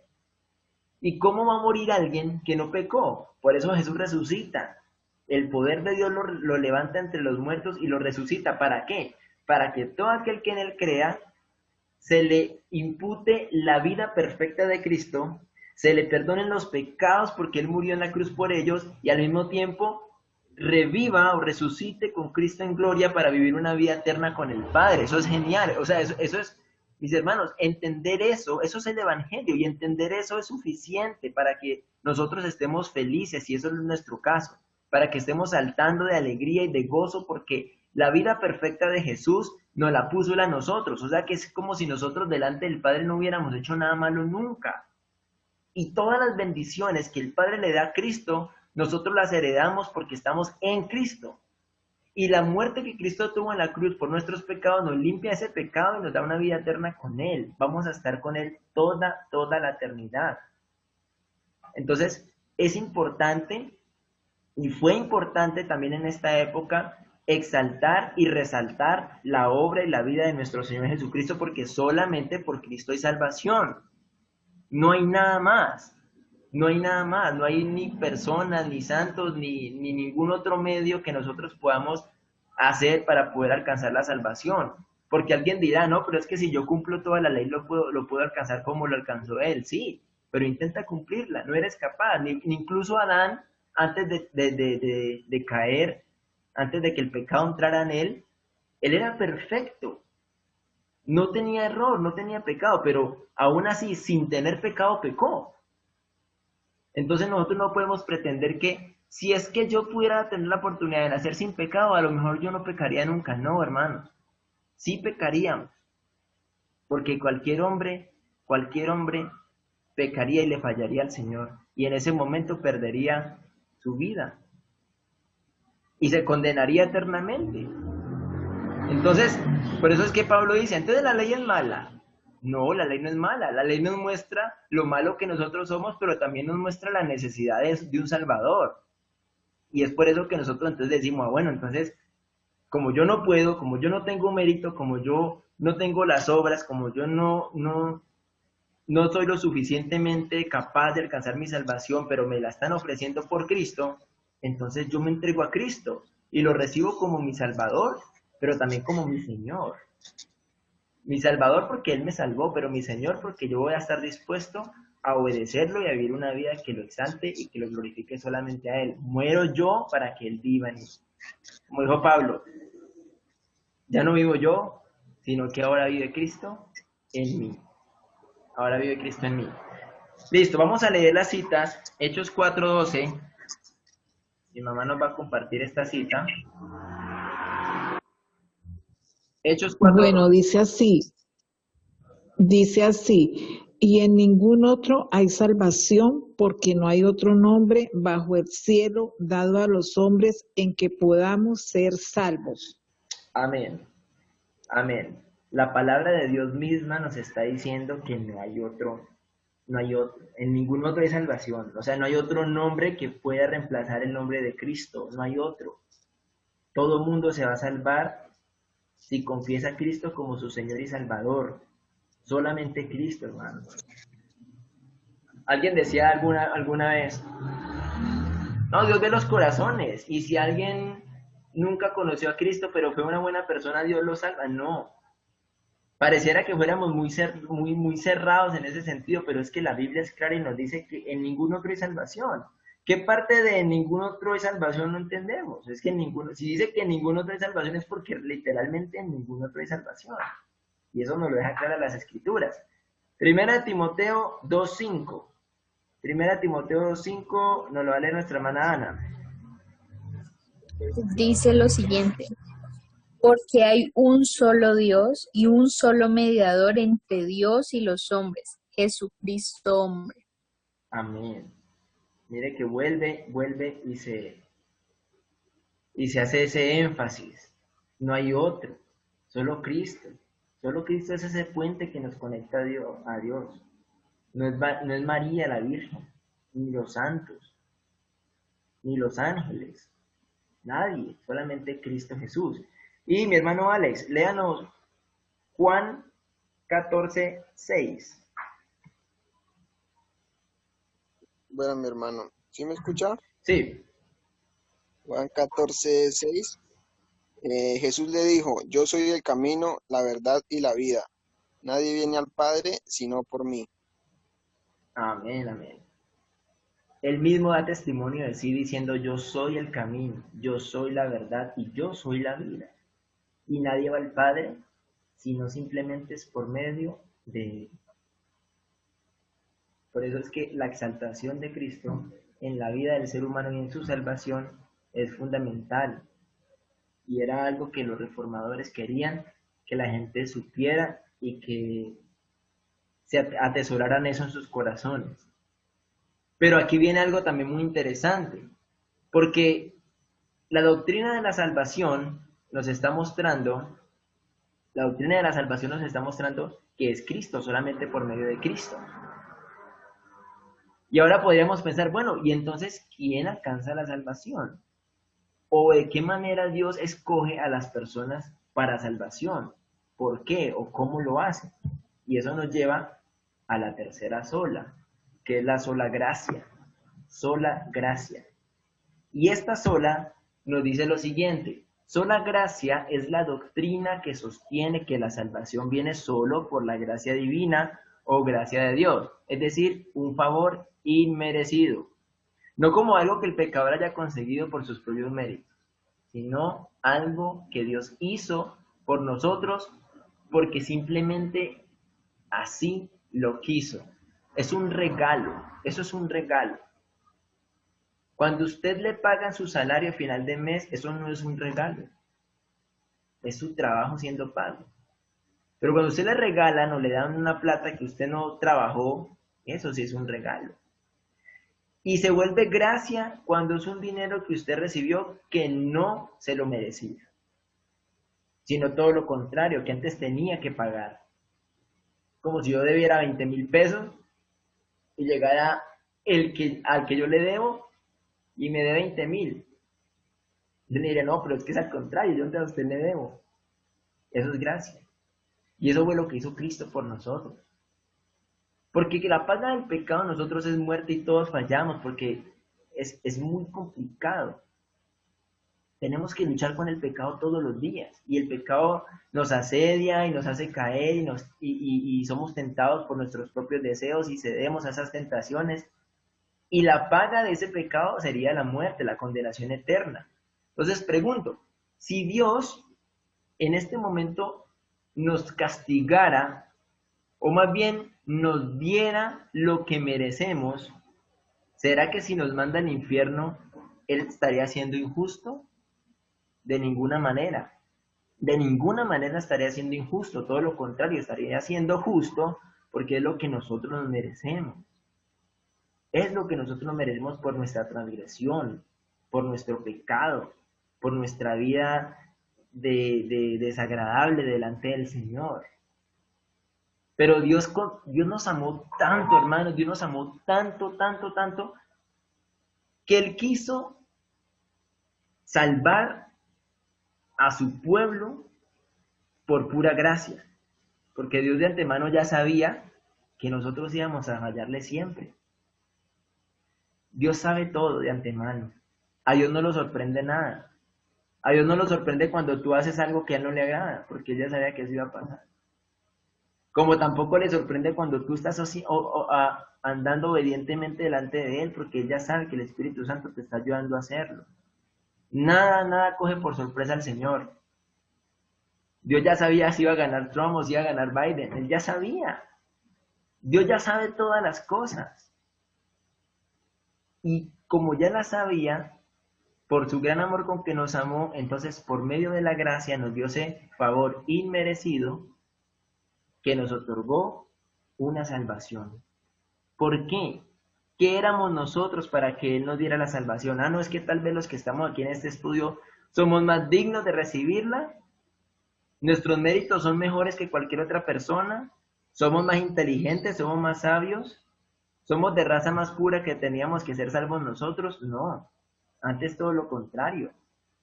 ¿Y cómo va a morir alguien que no pecó? Por eso Jesús resucita. El poder de Dios lo levanta entre los muertos y lo resucita. ¿Para qué? Para que todo aquel que en Él crea, se le impute la vida perfecta de Cristo, se le perdonen los pecados porque Él murió en la cruz por ellos y al mismo tiempo reviva o resucite con Cristo en gloria para vivir una vida eterna con el Padre. Eso es genial. O sea, eso es, mis hermanos, entender eso es el Evangelio y entender eso es suficiente para que nosotros estemos felices, y eso es nuestro caso, para que estemos saltando de alegría y de gozo porque la vida perfecta de Jesús nos la puso Él a nosotros. O sea que es como si nosotros delante del Padre no hubiéramos hecho nada malo nunca. Y todas las bendiciones que el Padre le da a Cristo, nosotros las heredamos porque estamos en Cristo. Y la muerte que Cristo tuvo en la cruz por nuestros pecados nos limpia ese pecado y nos da una vida eterna con Él. Vamos a estar con Él toda la eternidad. Entonces, es importante, y fue importante también en esta época, exaltar y resaltar la obra y la vida de nuestro Señor Jesucristo, porque solamente por Cristo hay salvación. No hay nada más. No hay nada más. No hay ni personas, ni santos, ni ningún otro medio que nosotros podamos hacer para poder alcanzar la salvación. Porque alguien dirá, no, pero es que si yo cumplo toda la ley lo puedo alcanzar como lo alcanzó Él. Sí, pero intenta cumplirla. No eres capaz. Ni incluso Adán, antes de caer, antes de que el pecado entrara en él era perfecto. No tenía error, no tenía pecado, pero aún así, sin tener pecado, pecó. Entonces nosotros no podemos pretender que si es que yo pudiera tener la oportunidad de nacer sin pecado, a lo mejor yo no pecaría nunca. No, hermanos. Sí pecaríamos. Porque cualquier hombre pecaría y le fallaría al Señor. Y en ese momento perdería su vida. Y se condenaría eternamente. Entonces, por eso es que Pablo dice, entonces la ley es mala. No, la ley no es mala. La ley nos muestra lo malo que nosotros somos, pero también nos muestra la necesidad de un Salvador. Y es por eso que nosotros entonces decimos, bueno, entonces, como yo no puedo, como yo no tengo mérito, como yo no tengo las obras, como yo no soy lo suficientemente capaz de alcanzar mi salvación, pero me la están ofreciendo por Cristo, entonces yo me entrego a Cristo y lo recibo como mi Salvador, pero también como mi Señor. Mi Salvador porque Él me salvó, pero mi Señor porque yo voy a estar dispuesto a obedecerlo y a vivir una vida que lo exalte y que lo glorifique solamente a Él. Muero yo para que Él viva en mí. Como dijo Pablo, ya no vivo yo, sino que ahora vive Cristo en mí. Ahora vive Cristo en mí. Listo, vamos a leer las citas. Hechos 4:12. Mi mamá nos va a compartir esta cita. Hechos 4:12. Bueno, dice así, y en ningún otro hay salvación, porque no hay otro nombre bajo el cielo dado a los hombres en que podamos ser salvos. Amén. Amén. La palabra de Dios misma nos está diciendo que no hay otro, en ningún otro hay salvación. O sea, no hay otro nombre que pueda reemplazar el nombre de Cristo, no hay otro. Todo mundo se va a salvar si confiesa a Cristo como su Señor y Salvador. Solamente Cristo, hermano. Alguien decía alguna vez, no, Dios ve los corazones, y si alguien nunca conoció a Cristo, pero fue una buena persona, Dios lo salva. No, pareciera que fuéramos muy cerrados en ese sentido, pero es que la Biblia es clara y nos dice que en ningún otro hay salvación. ¿Qué parte de ningún otro hay salvación no entendemos? Es que si dice que en ningún otro hay salvación es porque literalmente en ningún otro hay salvación. Y eso nos lo deja clara las Escrituras. Primera de Timoteo 2:5. Primera de Timoteo 2:5 nos lo va a leer nuestra hermana Ana. Dice lo siguiente: porque hay un solo Dios y un solo mediador entre Dios y los hombres, Jesucristo hombre. Amén. Mire que vuelve y se hace ese énfasis. No hay otro, solo Cristo. Solo Cristo es ese puente que nos conecta a Dios. No es María la Virgen, ni los santos, ni los ángeles. Nadie, solamente Cristo Jesús. Y mi hermano Alex, léanos Juan 14:6. Bueno, mi hermano, ¿sí me escucha? Sí. Juan 14:6. Jesús le dijo, yo soy el camino, la verdad y la vida. Nadie viene al Padre sino por mí. Amén, amén. Él mismo da testimonio de sí diciendo, yo soy el camino, yo soy la verdad y yo soy la vida. Y nadie va al Padre sino simplemente es por medio de Él. Por eso es que la exaltación de Cristo en la vida del ser humano y en su salvación es fundamental. Y era algo que los reformadores querían que la gente supiera y que se atesoraran eso en sus corazones. Pero aquí viene algo también muy interesante, porque la doctrina de la salvación nos está mostrando, que es Cristo, solamente por medio de Cristo. Y ahora podríamos pensar, bueno, ¿y entonces quién alcanza la salvación? ¿O de qué manera Dios escoge a las personas para salvación? ¿Por qué? ¿O cómo lo hace? Y eso nos lleva a la tercera sola, que es la sola gracia. Sola gracia. Y esta sola nos dice lo siguiente: sola gracia es la doctrina que sostiene que la salvación viene solo por la gracia divina o gracia de Dios, es decir, un favor inmerecido, no como algo que el pecador haya conseguido por sus propios méritos, sino algo que Dios hizo por nosotros porque simplemente así lo quiso. Es un regalo, eso es un regalo. Cuando usted le paga su salario a final de mes, eso no es un regalo, es su trabajo siendo pago. Pero cuando usted le regalan o le dan una plata que usted no trabajó, eso sí es un regalo. Y se vuelve gracia cuando es un dinero que usted recibió que no se lo merecía, sino todo lo contrario, que antes tenía que pagar. Como si yo debiera 20,000 pesos y llegara al que yo le debo y me dé 20,000. Yo le diría, no, pero es que es al contrario, yo a usted le debo. Eso es gracia. Y eso fue lo que hizo Cristo por nosotros. Porque que la paga del pecado de nosotros es muerte y todos fallamos, porque es muy complicado. Tenemos que luchar con el pecado todos los días. Y el pecado nos asedia y nos hace caer y somos tentados por nuestros propios deseos y cedemos a esas tentaciones. Y la paga de ese pecado sería la muerte, la condenación eterna. Entonces pregunto, si Dios en este momento nos castigara, o más bien nos diera lo que merecemos, ¿será que si nos manda al infierno, Él estaría siendo injusto? De ninguna manera. De ninguna manera estaría siendo injusto, todo lo contrario, estaría siendo justo porque es lo que nosotros nos merecemos. Es lo que nosotros nos merecemos por nuestra transgresión, por nuestro pecado, por nuestra vida desagradable delante del Señor. Pero Dios nos amó tanto, hermanos, Dios nos amó tanto, tanto, tanto, que Él quiso salvar a su pueblo por pura gracia. Porque Dios de antemano ya sabía que nosotros íbamos a fallarle siempre. Dios sabe todo de antemano. A Dios no lo sorprende nada. A Dios no lo sorprende cuando tú haces algo que a Él no le agrada, porque Él ya sabía que eso iba a pasar. Como tampoco le sorprende cuando tú estás así, andando obedientemente delante de Él, porque Él ya sabe que el Espíritu Santo te está ayudando a hacerlo. Nada coge por sorpresa al Señor. Dios ya sabía si iba a ganar Trump o si iba a ganar Biden. Él ya sabía. Dios ya sabe todas las cosas. Y como ya las sabía, por su gran amor con que nos amó, entonces por medio de la gracia nos dio ese favor inmerecido que nos otorgó una salvación. ¿Por qué? ¿Qué éramos nosotros para que Él nos diera la salvación? No es que tal vez los que estamos aquí en este estudio somos más dignos de recibirla. Nuestros méritos son mejores que cualquier otra persona. Somos más inteligentes, somos más sabios. ¿Somos de raza más pura que teníamos que ser salvos nosotros? No, antes todo lo contrario.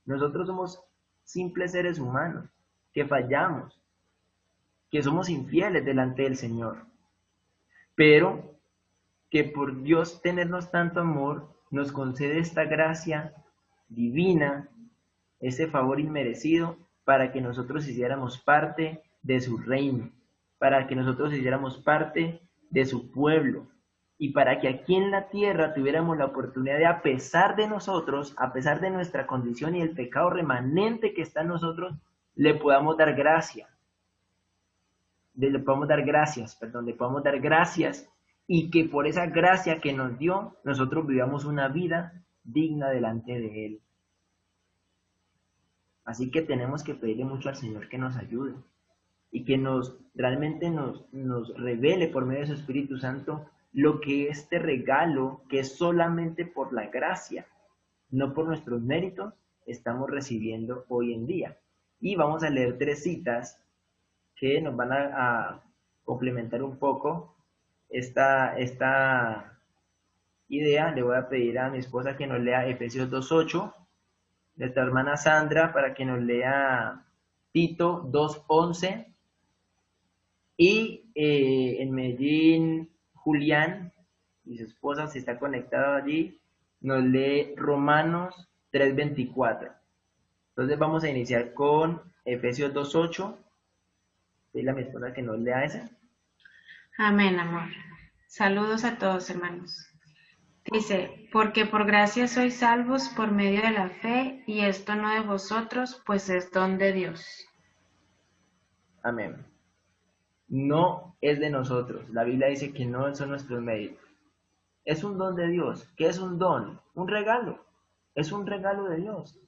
Nosotros somos simples seres humanos que fallamos, que somos infieles delante del Señor. Pero que por Dios tenernos tanto amor, nos concede esta gracia divina, ese favor inmerecido, para que nosotros hiciéramos parte de su reino, para que nosotros hiciéramos parte de su pueblo, y para que aquí en la tierra tuviéramos la oportunidad de, a pesar de nosotros, a pesar de nuestra condición y el pecado remanente que está en nosotros, le podamos dar gracia. Le podamos dar gracias, y que por esa gracia que nos dio, nosotros vivamos una vida digna delante de Él. Así que tenemos que pedirle mucho al Señor que nos ayude, y que realmente nos revele por medio de su Espíritu Santo lo que este regalo, que es solamente por la gracia, no por nuestros méritos, estamos recibiendo hoy en día. Y vamos a leer 3 citas que nos van a complementar un poco esta idea. Le voy a pedir a mi esposa que nos lea Efesios 2:8, nuestra hermana Sandra para que nos lea Tito 2:11, y en Medellín Julián y su esposa, si está conectado allí, nos lee Romanos 3:24. Entonces vamos a iniciar con Efesios 2:8. Dile a mi esposa que nos lea esa. Amén, amor. Saludos a todos, hermanos. Dice, porque por gracia sois salvos por medio de la fe, y esto no de vosotros, pues es don de Dios. Amén. No es de nosotros. La Biblia dice que no son nuestros méritos. Es un don de Dios. ¿Qué es un don? Un regalo. Es un regalo de Dios.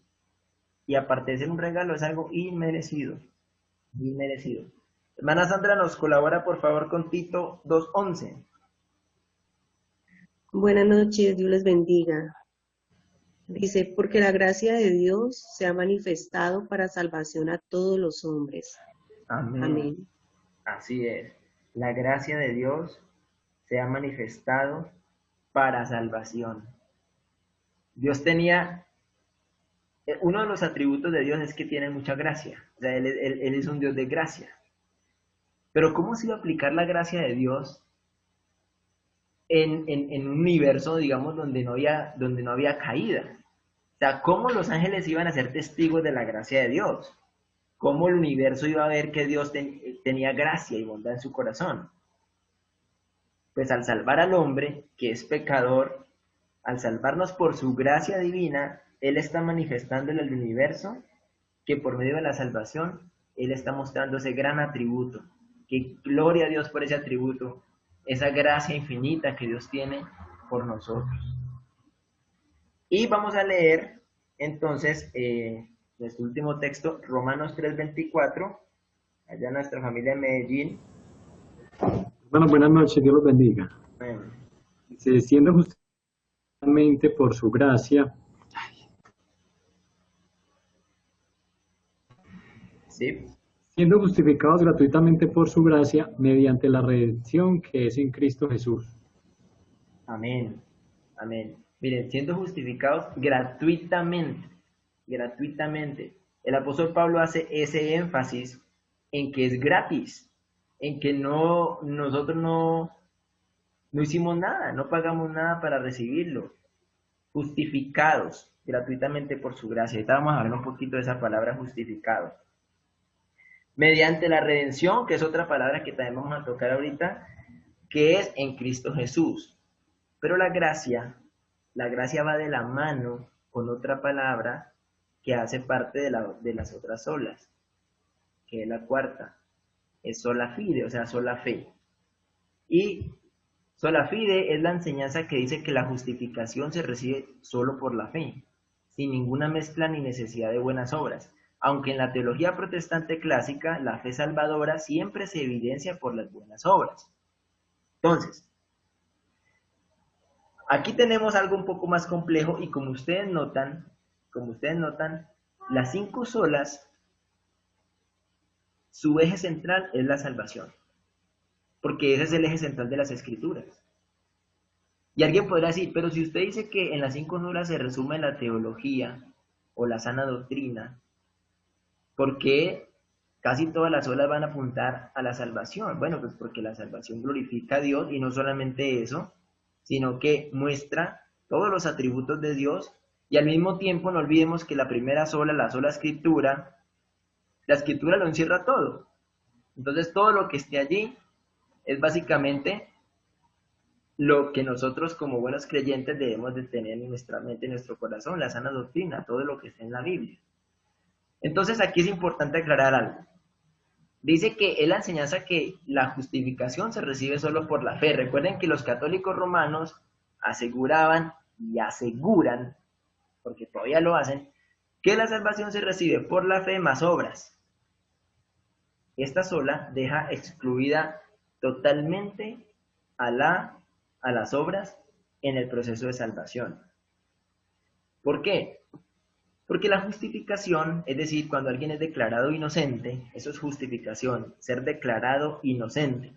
Y aparte de ser un regalo, es algo inmerecido. Inmerecido. Hermana Sandra, nos colabora por favor con Tito 2:11. Buenas noches, Dios les bendiga. Dice, porque la gracia de Dios se ha manifestado para salvación a todos los hombres. Amén. Amén. Así es. La gracia de Dios se ha manifestado para salvación. Dios tenía, uno de los atributos de Dios es que tiene mucha gracia. O sea, Él es un Dios de gracia. Pero ¿cómo se iba a aplicar la gracia de Dios en un universo, digamos, donde no había caída? sea, ¿cómo los ángeles iban a ser testigos de la gracia de Dios? ¿Cómo el universo iba a ver que Dios tenía gracia y bondad en su corazón? Pues al salvar al hombre, que es pecador, al salvarnos por su gracia divina, Él está manifestándole al universo que por medio de la salvación, Él está mostrando ese gran atributo. Que gloria a Dios por ese atributo, esa gracia infinita que Dios tiene por nosotros. Y vamos a leer entonces nuestro último texto, Romanos 3:24, allá nuestra familia en Medellín. Bueno, buenas noches, Dios los bendiga. Bueno. Siendo justamente por su gracia, ¿Sí? siendo justificados gratuitamente por su gracia, mediante la redención que es en Cristo Jesús. Amén, amén. Miren, siendo justificados gratuitamente, gratuitamente. El apóstol Pablo hace ese énfasis en que es gratis, en que nosotros no hicimos nada, no pagamos nada para recibirlo. Justificados gratuitamente por su gracia. Ahorita vamos a hablar un poquito de esa palabra justificado. Mediante la redención, que es otra palabra que también vamos a tocar ahorita, que es en Cristo Jesús. Pero la gracia va de la mano con otra palabra que hace parte de las otras solas, que es la cuarta, es sola fide, o sea, sola fe. Y sola fide es la enseñanza que dice que la justificación se recibe solo por la fe, sin ninguna mezcla ni necesidad de buenas obras. Aunque en la teología protestante clásica, la fe salvadora siempre se evidencia por las buenas obras. Entonces, aquí tenemos algo un poco más complejo y como ustedes notan, las 5 solas, su eje central es la salvación, porque ese es el eje central de las Escrituras. Y alguien podrá decir, pero si usted dice que en las 5 solas se resume la teología o la sana doctrina, ¿por qué casi todas las solas van a apuntar a la salvación? Bueno, pues porque la salvación glorifica a Dios y no solamente eso, sino que muestra todos los atributos de Dios y al mismo tiempo no olvidemos que la primera sola, la sola escritura, la escritura lo encierra todo. Entonces todo lo que esté allí es básicamente lo que nosotros como buenos creyentes debemos de tener en nuestra mente, en nuestro corazón, la sana doctrina, todo lo que está en la Biblia. Entonces aquí es importante aclarar algo. Dice que es la enseñanza que la justificación se recibe solo por la fe. Recuerden que los católicos romanos aseguraban y aseguran, porque todavía lo hacen, que la salvación se recibe por la fe más obras. Esta sola deja excluida totalmente a las obras en el proceso de salvación. ¿Por qué? Porque la justificación, es decir, cuando alguien es declarado inocente, eso es justificación, ser declarado inocente.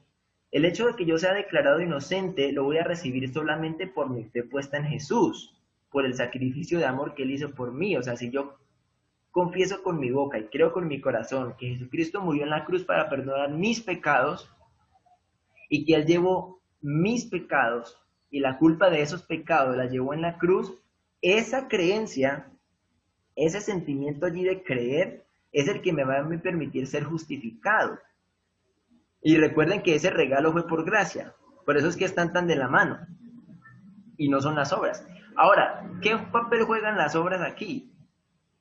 El hecho de que yo sea declarado inocente lo voy a recibir solamente por mi fe puesta en Jesús, por el sacrificio de amor que Él hizo por mí. O sea, si yo confieso con mi boca y creo con mi corazón que Jesucristo murió en la cruz para perdonar mis pecados y que Él llevó mis pecados y la culpa de esos pecados la llevó en la cruz, esa creencia, ese sentimiento allí de creer es el que me va a permitir ser justificado. Y recuerden que ese regalo fue por gracia. Por eso es que están tan de la mano. Y no son las obras. Ahora, ¿qué papel juegan las obras aquí?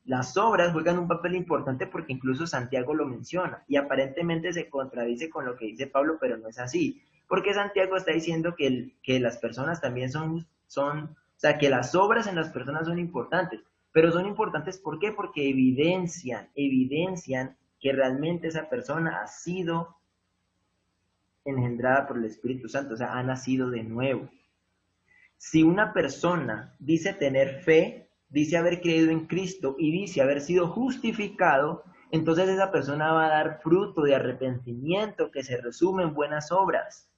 Las obras juegan un papel importante porque incluso Santiago lo menciona. Y aparentemente se contradice con lo que dice Pablo, pero no es así. Porque Santiago está diciendo que las personas también son, o sea, que las obras en las personas son importantes. Pero son importantes, ¿por qué? Porque evidencian que realmente esa persona ha sido engendrada por el Espíritu Santo, o sea, ha nacido de nuevo. Si una persona dice tener fe, dice haber creído en Cristo y dice haber sido justificado, entonces esa persona va a dar fruto de arrepentimiento que se resume en buenas obras.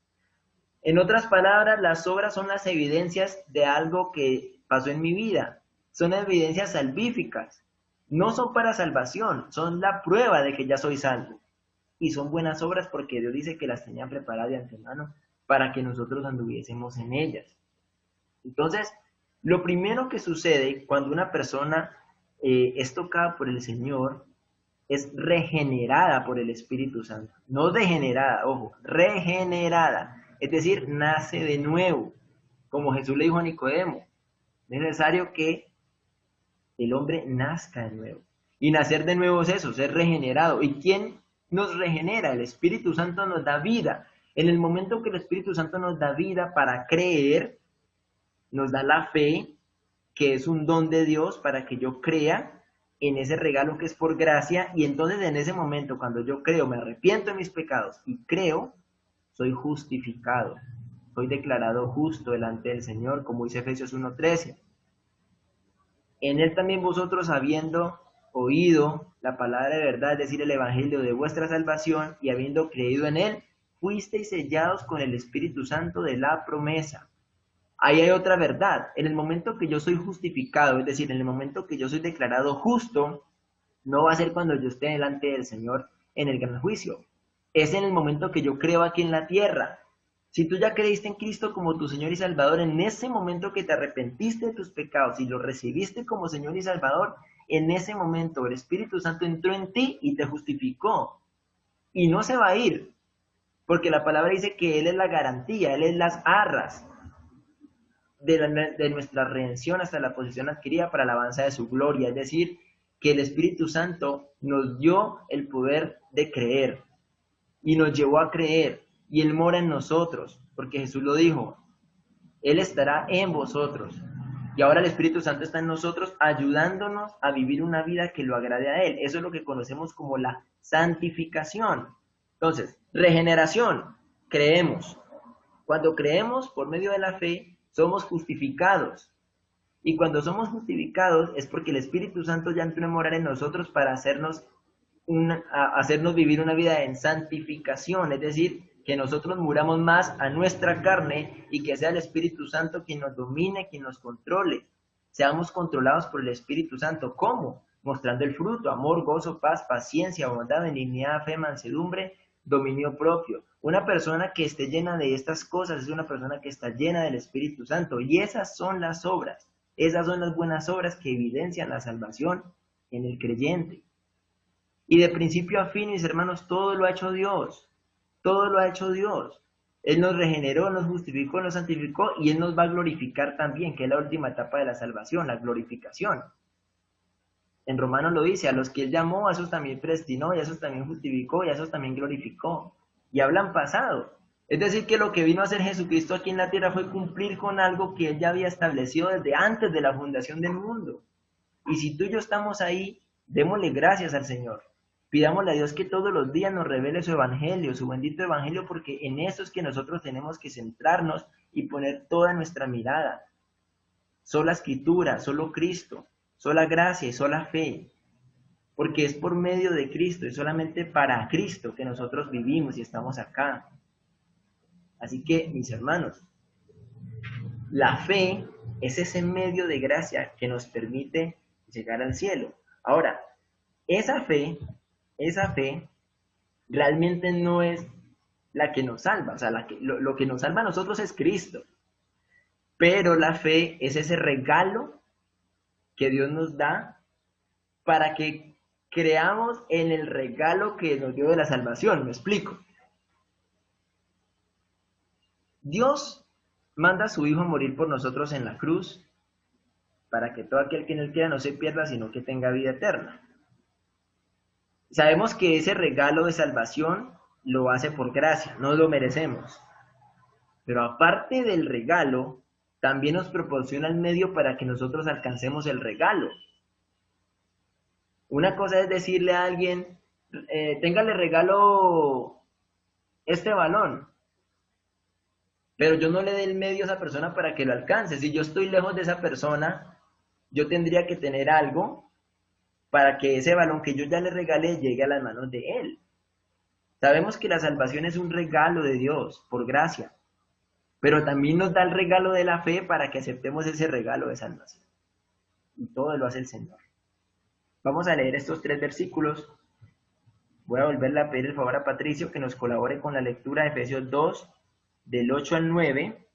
En otras palabras, las obras son las evidencias de algo que pasó en mi vida. Son evidencias salvíficas, no son para salvación, son la prueba de que ya soy salvo. Y son buenas obras porque Dios dice que las tenía preparadas de antemano para que nosotros anduviésemos en ellas. Entonces, Lo primero que sucede cuando una persona es tocada por el Señor es regenerada por el Espíritu Santo. No degenerada, ojo, regenerada. Es decir, nace de nuevo. Como Jesús le dijo a Nicodemo, es necesario que el hombre nazca de nuevo. Y nacer de nuevo es eso, ser regenerado. ¿Y quién nos regenera? El Espíritu Santo nos da vida. En el momento que el Espíritu Santo nos da vida para creer, nos da la fe, que es un don de Dios para que yo crea en ese regalo que es por gracia, y entonces en ese momento, cuando yo creo, me arrepiento de mis pecados y creo, soy justificado, soy declarado justo delante del Señor, como dice Efesios 1:13. En él también vosotros, habiendo oído la palabra de verdad, es decir, el evangelio de vuestra salvación, y habiendo creído en él, fuisteis sellados con el Espíritu Santo de la promesa. Ahí hay otra verdad. En el momento que yo soy justificado, es decir, en el momento que yo soy declarado justo, no va a ser cuando yo esté delante del Señor en el gran juicio. Es en el momento que yo creo aquí en la tierra. Si tú ya creíste en Cristo como tu Señor y Salvador, en ese momento que te arrepentiste de tus pecados y lo recibiste como Señor y Salvador, en ese momento el Espíritu Santo entró en ti y te justificó. Y no se va a ir, porque la palabra dice que Él es la garantía, Él es las arras de nuestra redención hasta la posición adquirida para la alabanza de su gloria. Es decir, que el Espíritu Santo nos dio el poder de creer y nos llevó a creer, y Él mora en nosotros, porque Jesús lo dijo, Él estará en vosotros. Y ahora el Espíritu Santo está en nosotros ayudándonos a vivir una vida que lo agrade a Él. Eso es lo que conocemos como la santificación. Entonces, regeneración, creemos. Cuando creemos por medio de la fe, somos justificados. Y cuando somos justificados es porque el Espíritu Santo ya entró a morar en nosotros para hacernos vivir una vida en santificación. Es decir, que nosotros muramos más a nuestra carne y que sea el Espíritu Santo quien nos domine, quien nos controle. Seamos controlados por el Espíritu Santo. ¿Cómo? Mostrando el fruto: amor, gozo, paz, paciencia, bondad, benignidad, fe, mansedumbre, dominio propio. Una persona que esté llena de estas cosas es una persona que está llena del Espíritu Santo, y esas son las obras, esas son las buenas obras que evidencian la salvación en el creyente. Y de principio a fin, mis hermanos, todo lo ha hecho Dios, todo lo ha hecho Dios. Él nos regeneró, nos justificó, nos santificó, y Él nos va a glorificar también, que es la última etapa de la salvación, la glorificación. En Romanos lo dice: a los que Él llamó, a esos también predestinó, y a esos también justificó, y a esos también glorificó. Y hablan pasado. Es decir, que lo que vino a hacer Jesucristo aquí en la tierra fue cumplir con algo que Él ya había establecido desde antes de la fundación del mundo. Y si tú y yo estamos ahí, démosle gracias al Señor. Pidámosle a Dios que todos los días nos revele su evangelio, su bendito evangelio, porque en eso es que nosotros tenemos que centrarnos y poner toda nuestra mirada. Sola Escritura, solo Cristo, sola gracia y sola fe, porque es por medio de Cristo y solamente para Cristo que nosotros vivimos y estamos acá. Así que, mis hermanos, la fe es ese medio de gracia que nos permite llegar al cielo. Ahora, esa fe realmente no es la que nos salva. O sea, lo que nos salva a nosotros es Cristo. Pero la fe es ese regalo que Dios nos da para que creamos en el regalo que nos dio de la salvación. Me explico. Dios manda a su Hijo a morir por nosotros en la cruz para que todo aquel que en él quiera no se pierda, sino que tenga vida eterna. Sabemos que ese regalo de salvación lo hace por gracia, no lo merecemos. Pero aparte del regalo, también nos proporciona el medio para que nosotros alcancemos el regalo. Una cosa es decirle a alguien, téngale regalo este balón, pero yo no le dé el medio a esa persona para que lo alcance. Si yo estoy lejos de esa persona, yo tendría que tener algo para que ese balón que yo ya le regalé llegue a las manos de él. Sabemos que la salvación es un regalo de Dios, por gracia, pero también nos da el regalo de la fe para que aceptemos ese regalo de salvación. Y todo lo hace el Señor. Vamos a leer estos 3 versículos. Voy a volverle a pedir el favor a Patricio que nos colabore con la lectura de Efesios 2, del 8 al 9.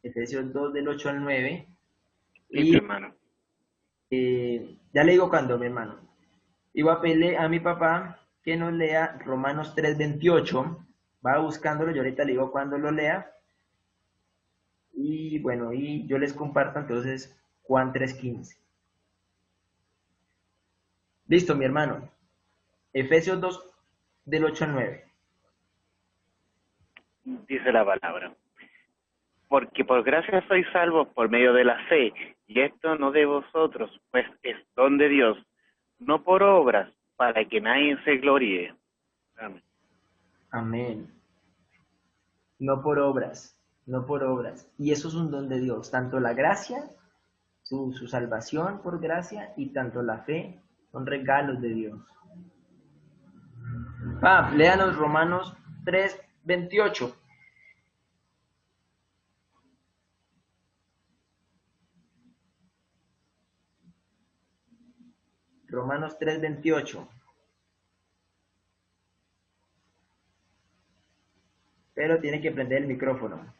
Efesios 2 del 8 al 9. Sí, Y hermano. ya le digo cuándo, mi hermano. Y voy a pedirle a mi papá que nos lea Romanos 3:28. Va buscándolo, yo ahorita le digo cuándo lo lea. Y bueno, y yo les comparto entonces Juan 3:15. Listo, mi hermano. Efesios 2 del 8 al 9. Dice la palabra. Porque por gracia sois salvos por medio de la fe, y esto no de vosotros, pues es don de Dios, no por obras, para que nadie se gloríe. Amén. Amén. No por obras, no por obras. Y eso es un don de Dios, tanto la gracia, su salvación por gracia, y tanto la fe son regalos de Dios. Léanos Romanos 3:28. Romanos 3:28. Pero tiene que prender el micrófono.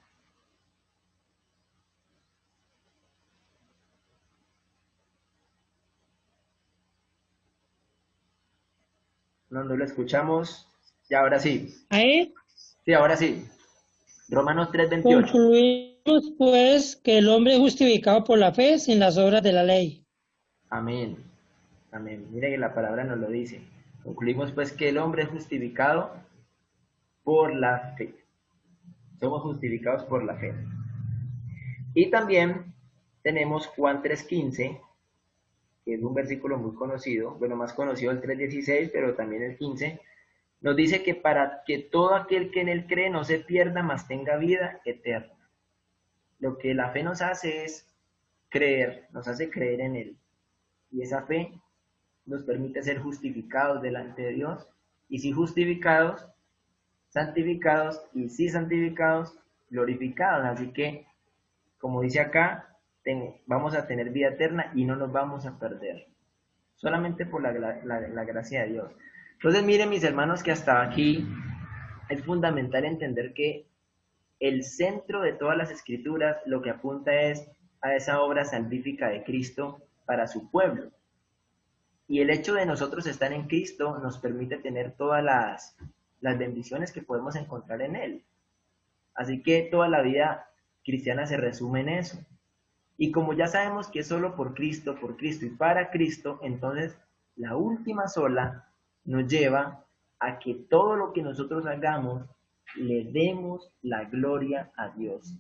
No lo escuchamos. Y ahora sí. Ahí Sí, ahora sí. Romanos 3:28. concluimos pues que el hombre es justificado por la fe sin las obras de la ley. Amén. Amén. Mire que la palabra nos lo dice. Concluimos pues que el hombre es justificado por la fe. Somos justificados por la fe. Y también tenemos Juan 3:15, que es un versículo muy conocido, bueno, más conocido el 3:16, pero también el 15, nos dice que para que todo aquel que en él cree no se pierda, mas tenga vida eterna. Lo que la fe nos hace es creer, nos hace creer en él. Y esa fe nos permite ser justificados delante de Dios. Y si justificados, santificados, y si santificados, glorificados. Así que, como dice acá, vamos a tener vida eterna y no nos vamos a perder. Solamente por la gracia de Dios. Entonces, miren, mis hermanos, que hasta aquí es fundamental entender que el centro de todas las escrituras lo que apunta es a esa obra salvífica de Cristo para su pueblo. Y el hecho de nosotros estar en Cristo nos permite tener todas las bendiciones que podemos encontrar en Él. Así que toda la vida cristiana se resume en eso. Y como ya sabemos que es solo por Cristo y para Cristo, entonces la última sola nos lleva a que todo lo que nosotros hagamos le demos la gloria a Dios.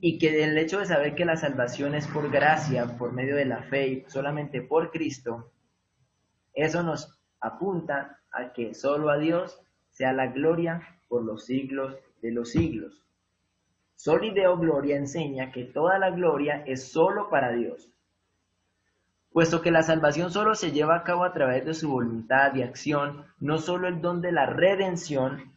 Y que el hecho de saber que la salvación es por gracia, por medio de la fe y solamente por Cristo, eso nos apunta a que solo a Dios sea la gloria por los siglos de los siglos. Soli Deo Gloria enseña que toda la gloria es solo para Dios. Puesto que la salvación solo se lleva a cabo a través de su voluntad y acción, no solo el don de la redención,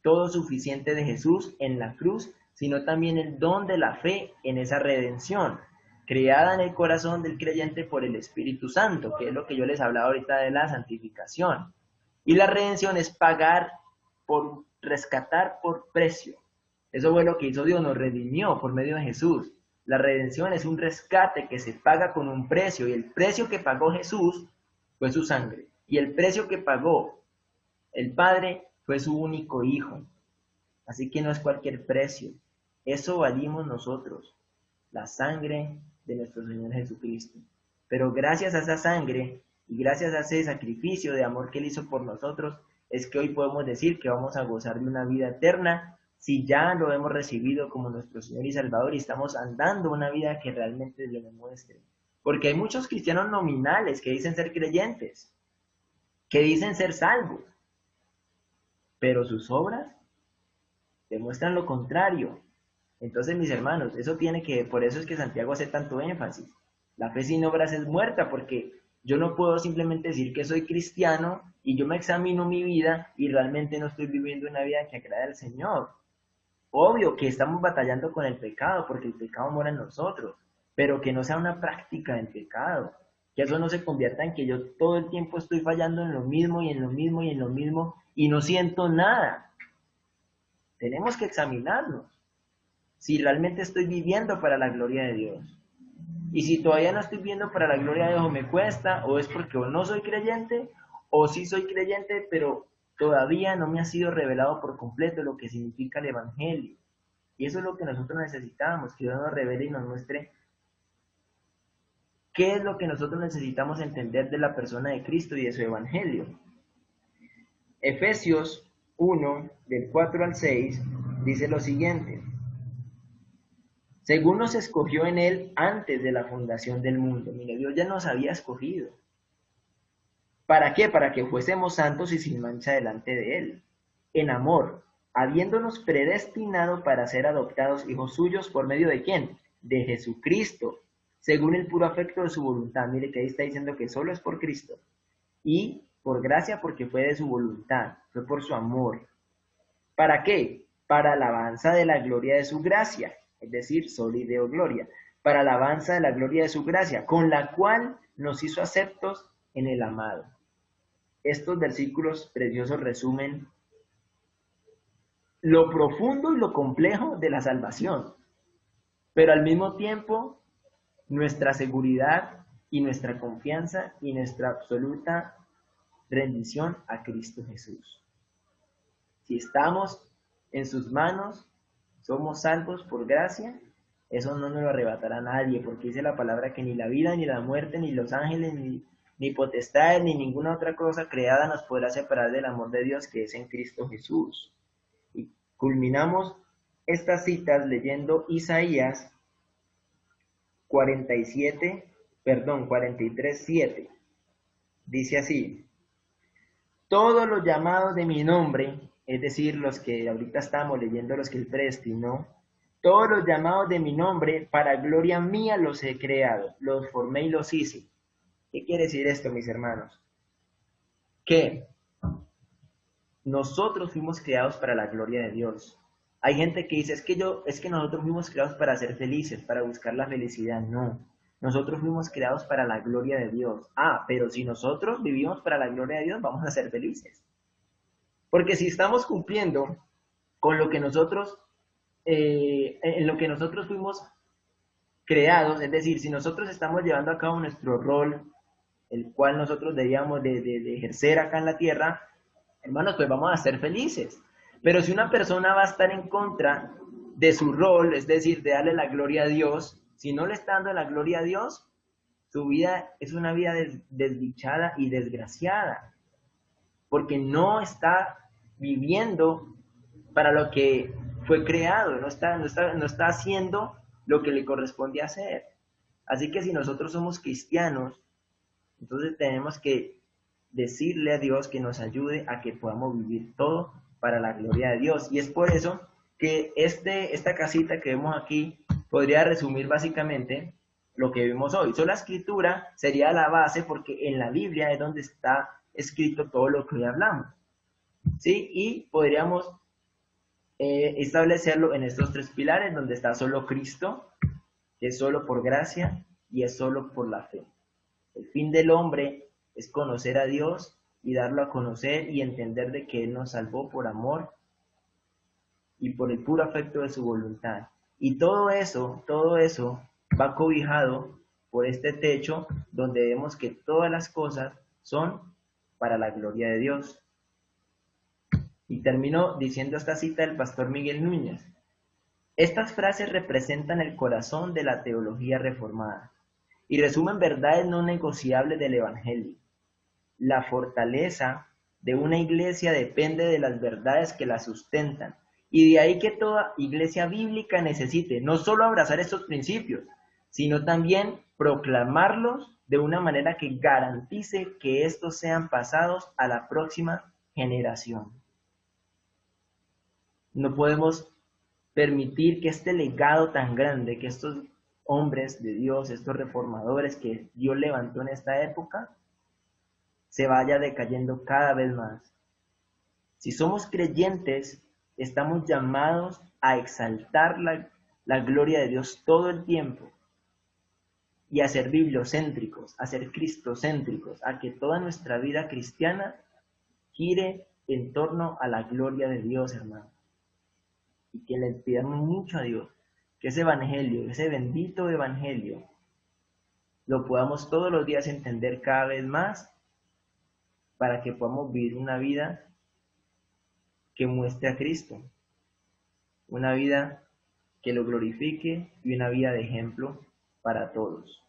todo suficiente de Jesús en la cruz, sino también el don de la fe en esa redención, creada en el corazón del creyente por el Espíritu Santo, que es lo que yo les hablaba ahorita de la santificación. Y la redención es pagar por rescatar por precio. Eso fue lo que hizo Dios, nos redimió por medio de Jesús. La redención es un rescate que se paga con un precio, y el precio que pagó Jesús fue su sangre. Y el precio que pagó el Padre fue su único Hijo. Así que no es cualquier precio. Eso valimos nosotros, la sangre de nuestro Señor Jesucristo. Pero gracias a esa sangre y gracias a ese sacrificio de amor que Él hizo por nosotros, es que hoy podemos decir que vamos a gozar de una vida eterna si ya lo hemos recibido como nuestro Señor y Salvador y estamos andando una vida que realmente le demuestre. Porque hay muchos cristianos nominales que dicen ser creyentes, que dicen ser salvos, pero sus obras demuestran lo contrario. Entonces, mis hermanos, por eso es que Santiago hace tanto énfasis. La fe sin obras es muerta, porque yo no puedo simplemente decir que soy cristiano y yo me examino mi vida y realmente no estoy viviendo una vida que agrade al Señor. Obvio que estamos batallando con el pecado, porque el pecado mora en nosotros, pero que no sea una práctica del pecado, que eso no se convierta en que yo todo el tiempo estoy fallando en lo mismo y en lo mismo y en lo mismo y no siento nada. Tenemos que examinarnos. si realmente estoy viviendo para la gloria de Dios. Y si todavía no estoy viviendo para la gloria de Dios o me cuesta, o es porque o no soy creyente, o sí soy creyente, pero todavía no me ha sido revelado por completo lo que significa el Evangelio. Y eso es lo que nosotros necesitamos, que Dios nos revele y nos muestre qué es lo que nosotros necesitamos entender de la persona de Cristo y de su Evangelio. Efesios 1, del 4 al 6, dice lo siguiente: según nos escogió en Él antes de la fundación del mundo. Mire, Dios ya nos había escogido. ¿Para qué? Para que fuésemos santos y sin mancha delante de Él, en amor, habiéndonos predestinado para ser adoptados hijos suyos por medio de ¿quién? De Jesucristo, según el puro afecto de su voluntad. Mire que ahí está diciendo que solo es por Cristo. Y por gracia, porque fue de su voluntad, fue por su amor. ¿Para qué? Para alabanza de la gloria de su gracia, es decir, soli deo gloria, para alabanza de la gloria de su gracia, con la cual nos hizo aceptos en el amado. Estos versículos preciosos resumen lo profundo y lo complejo de la salvación, pero al mismo tiempo nuestra seguridad y nuestra confianza y nuestra absoluta rendición a Cristo Jesús. Si estamos en sus manos, somos salvos por gracia, eso no nos lo arrebatará nadie, porque dice la palabra que ni la vida, ni la muerte, ni los ángeles, ni potestades, ni ninguna otra cosa creada nos podrá separar del amor de Dios que es en Cristo Jesús. Y culminamos estas citas leyendo Isaías 43:7. Dice así: todos los llamados de mi nombre, es decir, los que ahorita estamos leyendo, los que Él predestinó, todos los llamados de mi nombre, para gloria mía los he creado, los formé y los hice. ¿Qué quiere decir esto, mis hermanos? Que nosotros fuimos creados para la gloria de Dios. Hay gente que dice, es que nosotros fuimos creados para ser felices, para buscar la felicidad. No, nosotros fuimos creados para la gloria de Dios. Pero si nosotros vivimos para la gloria de Dios, vamos a ser felices. Porque si estamos cumpliendo con lo que nosotros, en lo que nosotros fuimos creados, es decir, si nosotros estamos llevando a cabo nuestro rol, el cual nosotros debíamos de ejercer acá en la tierra, hermanos, pues vamos a ser felices. Pero si una persona va a estar en contra de su rol, es decir, de darle la gloria a Dios, si no le está dando la gloria a Dios, su vida es una vida desdichada y desgraciada, porque no está viviendo para lo que fue creado, no está haciendo lo que le corresponde hacer. Así que si nosotros somos cristianos, entonces tenemos que decirle a Dios que nos ayude a que podamos vivir todo para la gloria de Dios. Y es por eso que esta casita que vemos aquí podría resumir básicamente lo que vimos hoy. Sola escritura sería la base, porque en la Biblia es donde está escrito todo lo que hoy hablamos, ¿sí? Y podríamos establecerlo en estos tres pilares, donde está solo Cristo, que es solo por gracia y es solo por la fe. El fin del hombre es conocer a Dios y darlo a conocer y entender de que Él nos salvó por amor y por el puro afecto de su voluntad. Y todo eso va cobijado por este techo donde vemos que todas las cosas son para la gloria de Dios. Y termino diciendo esta cita del pastor Miguel Núñez. Estas frases representan el corazón de la teología reformada y resumen verdades no negociables del Evangelio. La fortaleza de una iglesia depende de las verdades que la sustentan, y de ahí que toda iglesia bíblica necesite no solo abrazar estos principios, sino también proclamarlos de una manera que garantice que estos sean pasados a la próxima generación. No podemos permitir que este legado tan grande, que estos hombres de Dios, estos reformadores que Dios levantó en esta época, se vaya decayendo cada vez más. Si somos creyentes, estamos llamados a exaltar la gloria de Dios todo el tiempo y a ser bibliocéntricos, a ser cristocéntricos, a que toda nuestra vida cristiana gire en torno a la gloria de Dios, hermano. Y que le pidamos mucho a Dios que ese evangelio, ese bendito evangelio, lo podamos todos los días entender cada vez más para que podamos vivir una vida que muestre a Cristo, una vida que lo glorifique y una vida de ejemplo para todos.